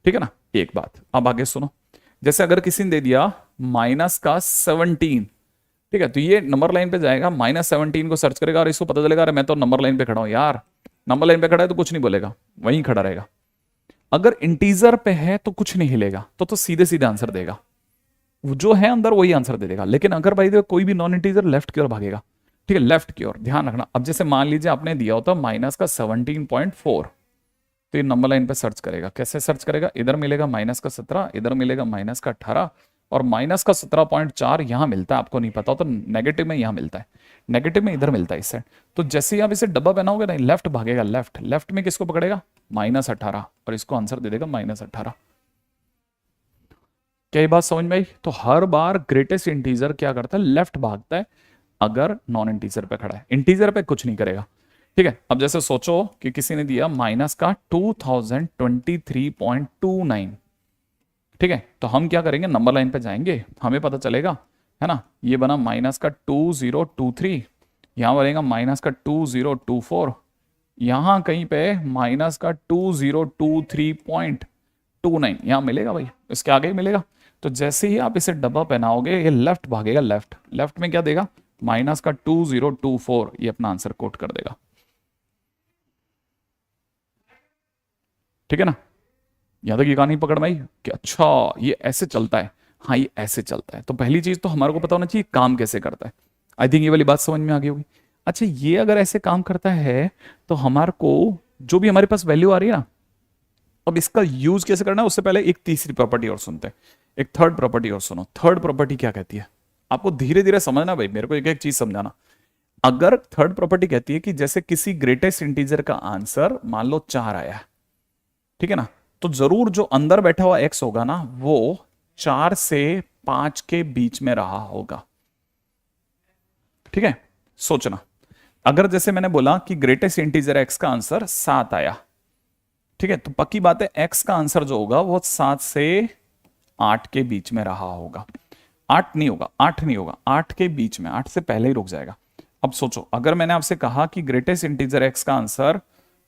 ठीक है ना, एक बात। अब आगे सुनो, जैसे अगर किसी ने दे दिया माइनस का 17, ठीक है, तो ये नंबर लाइन पे जाएगा, -17 को सर्च करेगा और इसको पता चलेगा, अरे मैं तो नंबर लाइन पे खड़ा हूं यार, नंबर लाइन पे खड़ा है तो कुछ नहीं बोलेगा, वहीं खड़ा रहेगा। अगर इंटीजर पे है तो कुछ नहीं हिलेगा, तो सीधे सीधे आंसर देगा, जो है अंदर वही आंसर दे देगा। लेकिन अगर भाई कोई भी नॉन इंटीजर, लेफ्ट की ओर भागेगा। ठीक है, लेफ्ट की ओर, ध्यान रखना। अब जैसे मान लीजिए आपने दिया होता माइनस का 17.4, तो ये नंबर लाइन पे सर्च करेगा। कैसे सर्च करेगा, इधर मिलेगा -17, इधर मिलेगा -18, और माइनस का 17.4 यहां मिलता है, आपको नहीं पता हो तो नेगेटिव में यहां मिलता है, नेगेटिव में इधर मिलता है इस साइड। तो जैसे ही आप इसे डब्बा बनाओगे ना, लेफ्ट भागेगा, लेफ्ट लेफ्ट में किसको पकड़ेगा, -18, और इसको आंसर दे देगा -18। क्या ये बात समझ में आई? तो हर बार ग्रेटेस्ट इंटीजर क्या करता है, लेफ्ट भागता है अगर नॉन इंटीजर पे खड़ा है, इंटीजर पे कुछ नहीं करेगा। ठीक है, अब जैसे सोचो कि किसी ने दिया माइनस का 2023.29, ठीक है, तो हम क्या करेंगे, नंबर लाइन पे जाएंगे, हमें पता चलेगा, है ना, ये बना माइनस का 2023, यहां बनेगा माइनस का 2024, यहां कहीं पे माइनस का 2023.29 यहां मिलेगा भाई, इसके आगे ही मिलेगा। तो जैसे ही आप इसे डब्बा पहनाओगे, ये लेफ्ट भागेगा, लेफ्ट लेफ्ट में क्या देगा, माइनस का 2024, ये अपना आंसर कोट कर देगा। ठीक है ना, यहां तक ये कहानी पकड़ में आई कि अच्छा ये ऐसे चलता है, हाँ ये ऐसे चलता है। तो पहली चीज तो हमारे को पता होना चाहिए काम कैसे करता है। आई थिंक ये वाली बात समझ में आ गई होगी। अच्छा ये अगर ऐसे काम करता है तो हमारे को जो भी हमारे पास वैल्यू आ रही है ना, अब इसका यूज कैसे करना है, उससे पहले एक तीसरी प्रॉपर्टी और सुनते हैं, एक थर्ड प्रॉपर्टी और सुनो। थर्ड प्रॉपर्टी क्या कहती है, आपको धीरे धीरे समझना भाई, मेरे को एक एक चीज समझाना। अगर थर्ड प्रॉपर्टी कहती है कि जैसे किसी ग्रेटेस्ट इंटीजर का आंसर मान लो 4 आया, ठीक है ना, तो जरूर जो अंदर बैठा हुआ एक्स होगा ना, वो 4 से 5 के बीच में रहा होगा। ठीक है, सोचना, अगर जैसे मैंने बोला कि ग्रेटेस्ट इंटीजर एक्स का आंसर 7 आया, ठीक है, तो पक्की बात है एक्स का आंसर जो होगा वो 7 से 8 के बीच में रहा होगा। 8 नहीं होगा, 8 नहीं होगा, 8 के बीच में, 8 से पहले ही रुक जाएगा। अब सोचो, अगर मैंने आपसे कहा कि ग्रेटेस्ट इंटीजर एक्स का आंसर,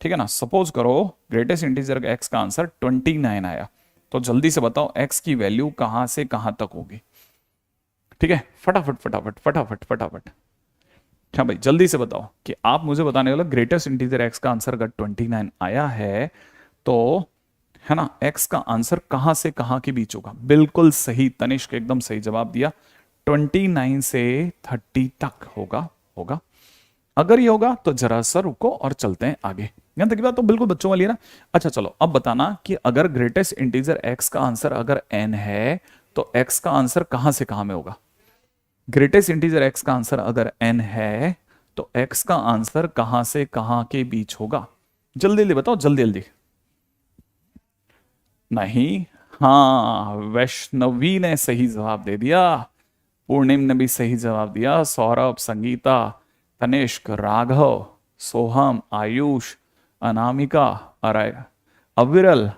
ठीक है ना, सपोज करो ग्रेटेस्ट इंटीजर एक्स का आंसर 29 आया, तो जल्दी से बताओ एक्स की वैल्यू कहां से कहां तक होगी। ठीक है, फटाफट फटाफट फटाफट फटाफट, हाँ भाई जल्दी से बताओ कि आप मुझे बताने वाला ग्रेटेस्ट इंटीजर एक्स का आंसर अगर 29 आया है तो, है ना, एक्स का आंसर कहां से कहां के बीच होगा। बिल्कुल सही, तनिष्क एकदम सही जवाब दिया, 29 से 30 तक होगा। होगा, अगर ये होगा तो जरा सा रुको और चलते हैं आगे। यहां तक की बात तो बिल्कुल बच्चों वाली है ना। अच्छा चलो अब बताना कि अगर ग्रेटेस्ट इंटीजर एक्स का आंसर अगर n है तो एक्स का आंसर कहां से कहां में होगा। ग्रेटेस्ट इंटीजर एक्स का आंसर अगर n है तो एक्स का आंसर कहां से कहां के बीच होगा, जल्दी जल्दी बताओ, जल्दी जल्दी। नहीं, हाँ वैष्णवी ने सही जवाब दे दिया, पूर्णिम ने भी सही जवाब दिया, सौरभ, संगीता, तनिष्क, राघव, सोहम, आयुष, अनामिका, अराय, अविरल,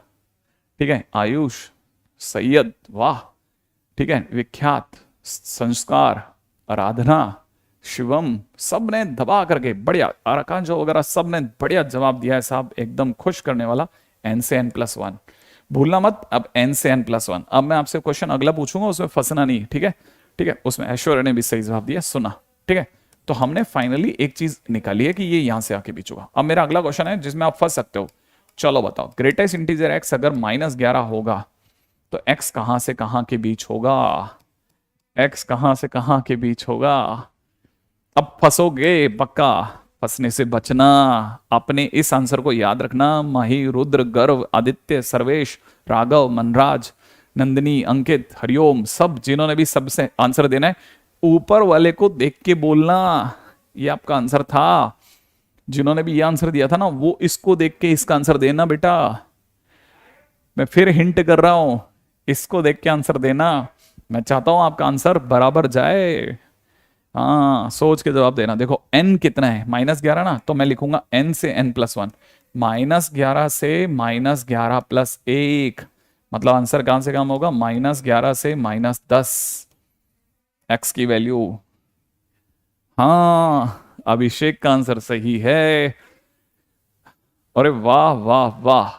ठीक है, आयुष, सैयद, वाह, ठीक है, विख्यात, संस्कार, आराधना, शिवम, सब ने दबा करके बढ़िया, आकांक्षा वगैरह सब ने बढ़िया जवाब दिया है साहब, एकदम खुश करने वाला। n से n+1 भूलना मत, अब n से n+1। अब मैं आपसे क्वेश्चन अगला पूछूंगा, उसमें फंसना नहीं, ठीक है, ठीक है, उसमें ऐश्वर्या ने भी सही जवाब दिया, सुना, ठीक है। तो हमने फाइनली एक चीज निकाली है कि ये यहां से आके बीच होगा। अब मेरा अगला क्वेश्चन है जिसमें आप फंस सकते हो, चलो बताओ, ग्रेटेस्ट इंटीजर एक्स अगर -11 होगा तो एक्स कहां से कहां के बीच होगा, एक्स कहां से कहां के बीच होगा। अब फंसोगे पक्का, फंसने से बचना, अपने इस आंसर को याद रखना। माही, रुद्र, गर्व, आदित्य, सर्वेश, राघव, मनराज, नंदिनी, अंकित, हरिओम, सब जिन्होंने भी सबसे आंसर देना है, ऊपर वाले को देख के बोलना, ये आपका आंसर था। जिन्होंने भी ये आंसर दिया था ना, वो इसको देख के इसका आंसर देना बेटा। मैं फिर हिंट कर रहा हूं, इसको देख के आंसर देना। मैं चाहता हूं आपका आंसर बराबर जाए। हाँ सोच के जवाब देना। देखो n कितना है, -11 ना, तो मैं लिखूंगा n से n+1, -11 से -11+1, मतलब आंसर कहां से कम होगा, -11 से -10 एक्स की वैल्यू। हाँ अभिषेक का आंसर सही है, अरे वाह वाह वाह,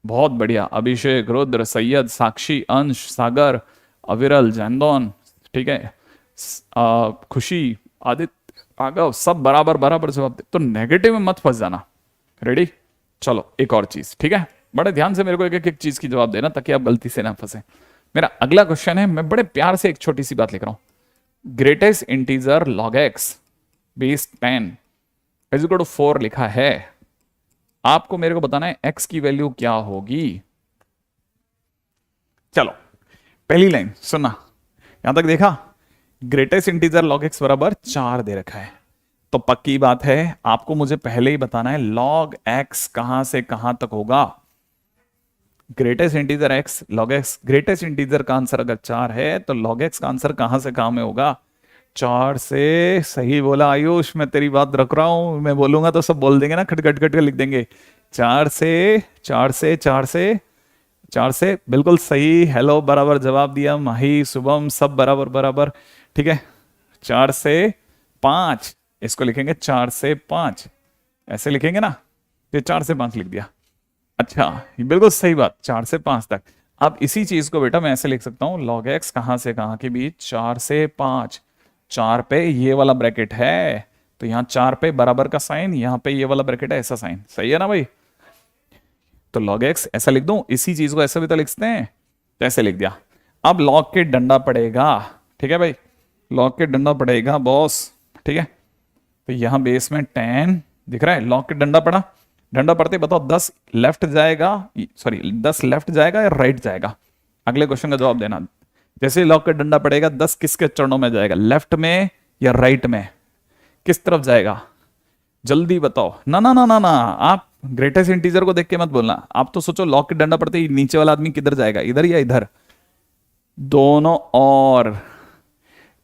बहुत बढ़िया। अभिषेक, रुद्र, सैयद, साक्षी, अंश, सागर, अविरल, जैनदौन, ठीक है, खुशी, आदित्य, राघव, सब बराबर बराबर जवाब दे। तो नेगेटिव में मत फंस जाना, रेडी। चलो एक और चीज, ठीक है, बड़े ध्यान से मेरे को एक एक चीज की जवाब देना ताकि आप गलती से ना फंसे। मेरा अगला क्वेश्चन है, मैं बड़े प्यार से एक छोटी सी बात लिख रहा हूं, greatest integer log x base 10 = 4 लिखा है। आपको मेरे को बताना है x की वैल्यू क्या होगी। चलो पहली लाइन सुनना, यहां तक देखा? ग्रेटेस्ट इंटीजर log x बराबर 4 दे रखा है, तो पक्की बात है आपको मुझे पहले ही बताना है log x कहां से कहां तक होगा। Greatest integer x log x, greatest integer का आंसर अगर 4 है तो log x का आंसर कहां से कहां में होगा? 4 से। सही बोला आयुष, मैं तेरी बात रख रहा हूं, मैं बोलूंगा तो सब बोल देंगे ना, खट खट खट के लिख देंगे। 4 से 4 से 4 से 4 से, बिल्कुल सही। हेलो बराबर जवाब दिया, माही शुभम सब बराबर बराबर, ठीक है। 4 से 5, इसको लिखेंगे 4 से 5, ऐसे लिखेंगे ना, ये 4 से 5 लिख दिया। अच्छा, ये बिल्कुल सही बात, 4 से 5 तक। अब इसी चीज को बेटा मैं ऐसे लिख सकता हूं, log x कहां से कहां के बीच? 4 से 5। 4 पे ये वाला ब्रैकेट है, तो यहां 4 पे बराबर का साइन, यहां पे ये वाला ब्रैकेट है, ऐसा साइन, सही है ना भाई? तो log x ऐसा लिख दूं, इसी चीज को ऐसे भी तो लिखते हैं, तो ऐसे लिख दिया। अब log के डंडा पड़ेगा, ठीक है भाई, log के डंडा पड़ेगा बॉस, ठीक है। तो यहां बेस में 10 दिख रहा है, log के डंडा पड़ा, डंडा पड़ते बताओ 10 लेफ्ट जाएगा, सॉरी 10 लेफ्ट जाएगा या राइट जाएगा? अगले क्वेश्चन का जवाब देना। जैसे log का डंडा पड़ेगा 10 किसके चरणों में जाएगा, लेफ्ट में या राइट में? किस तरफ जाएगा? जल्दी बताओ। ना ना ना ना ना, आप ग्रेटेस्ट इंटीजर को देख के मत बोलना, आप तो सोचो log के डंडा पड़ते ही नीचे वाला आदमी किधर जाएगा, इधर या इधर? दोनों। और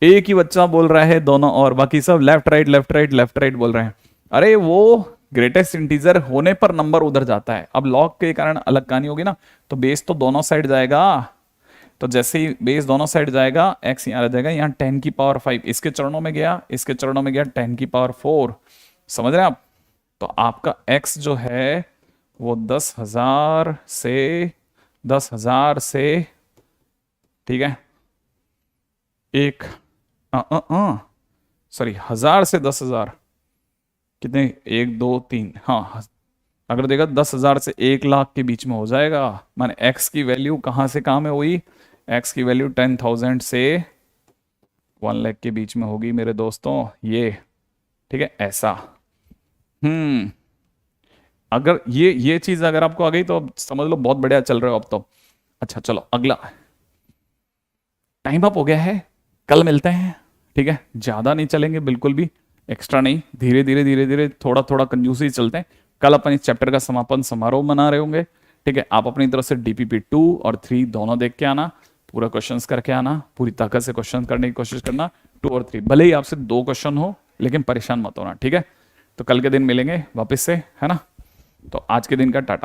एक ही बच्चा बोल रहा है दोनों, और बाकी सब left right left right left right बोल रहे हैं। अरे वो ग्रेटेस्ट इंटीजर होने पर नंबर उधर जाता है, अब log के कारण अलग कहानी होगी ना, तो बेस तो दोनों साइड जाएगा। तो जैसे ही बेस दोनों साइड जाएगा, x यहां आ जाएगा, यहाँ 10 की पावर 5 इसके चरणों में गया, इसके चरणों में गया 10 की पावर 4, समझ रहे हैं आप? तो आपका x जो है वो 10,000 से, ठीक है, एक सॉरी 1000 से 10,000, कितने? 1 2 3, हाँ, अगर देखा 10,000 से 1 लाख के बीच में हो जाएगा। माने x की वैल्यू कहां से कहां में हुई? x की वैल्यू 10,000 से 1 लाख के बीच में होगी मेरे दोस्तों, ये, ठीक है, ऐसा। अगर ये चीज अगर आपको आ गई तो अब समझ लो बहुत बढ़िया चल रहे हो अब तो। अच्छा चलो अगला, टाइम अप हो गया है, कल मिलते हैं, ठीक है। ज्यादा नहीं चलेंगे बिल्कुल भी, एक्स्ट्रा नहीं, धीरे धीरे धीरे धीरे थोड़ा थोड़ा कंजूसी चलते हैं। कल अपन इस चैप्टर का समापन समारोह मना रहे होंगे, ठीक है। आप अपनी तरफ से DPP 2 और 3 दोनों देख के आना, पूरा क्वेश्चंस करके आना, पूरी ताकत से क्वेश्चन करने की कोशिश करना। 2 और 3 भले ही आपसे 2 क्वेश्चन हो, लेकिन परेशान मत होना, ठीक है। तो कल के दिन मिलेंगे वापस से, है ना। तो आज के दिन का टाटा।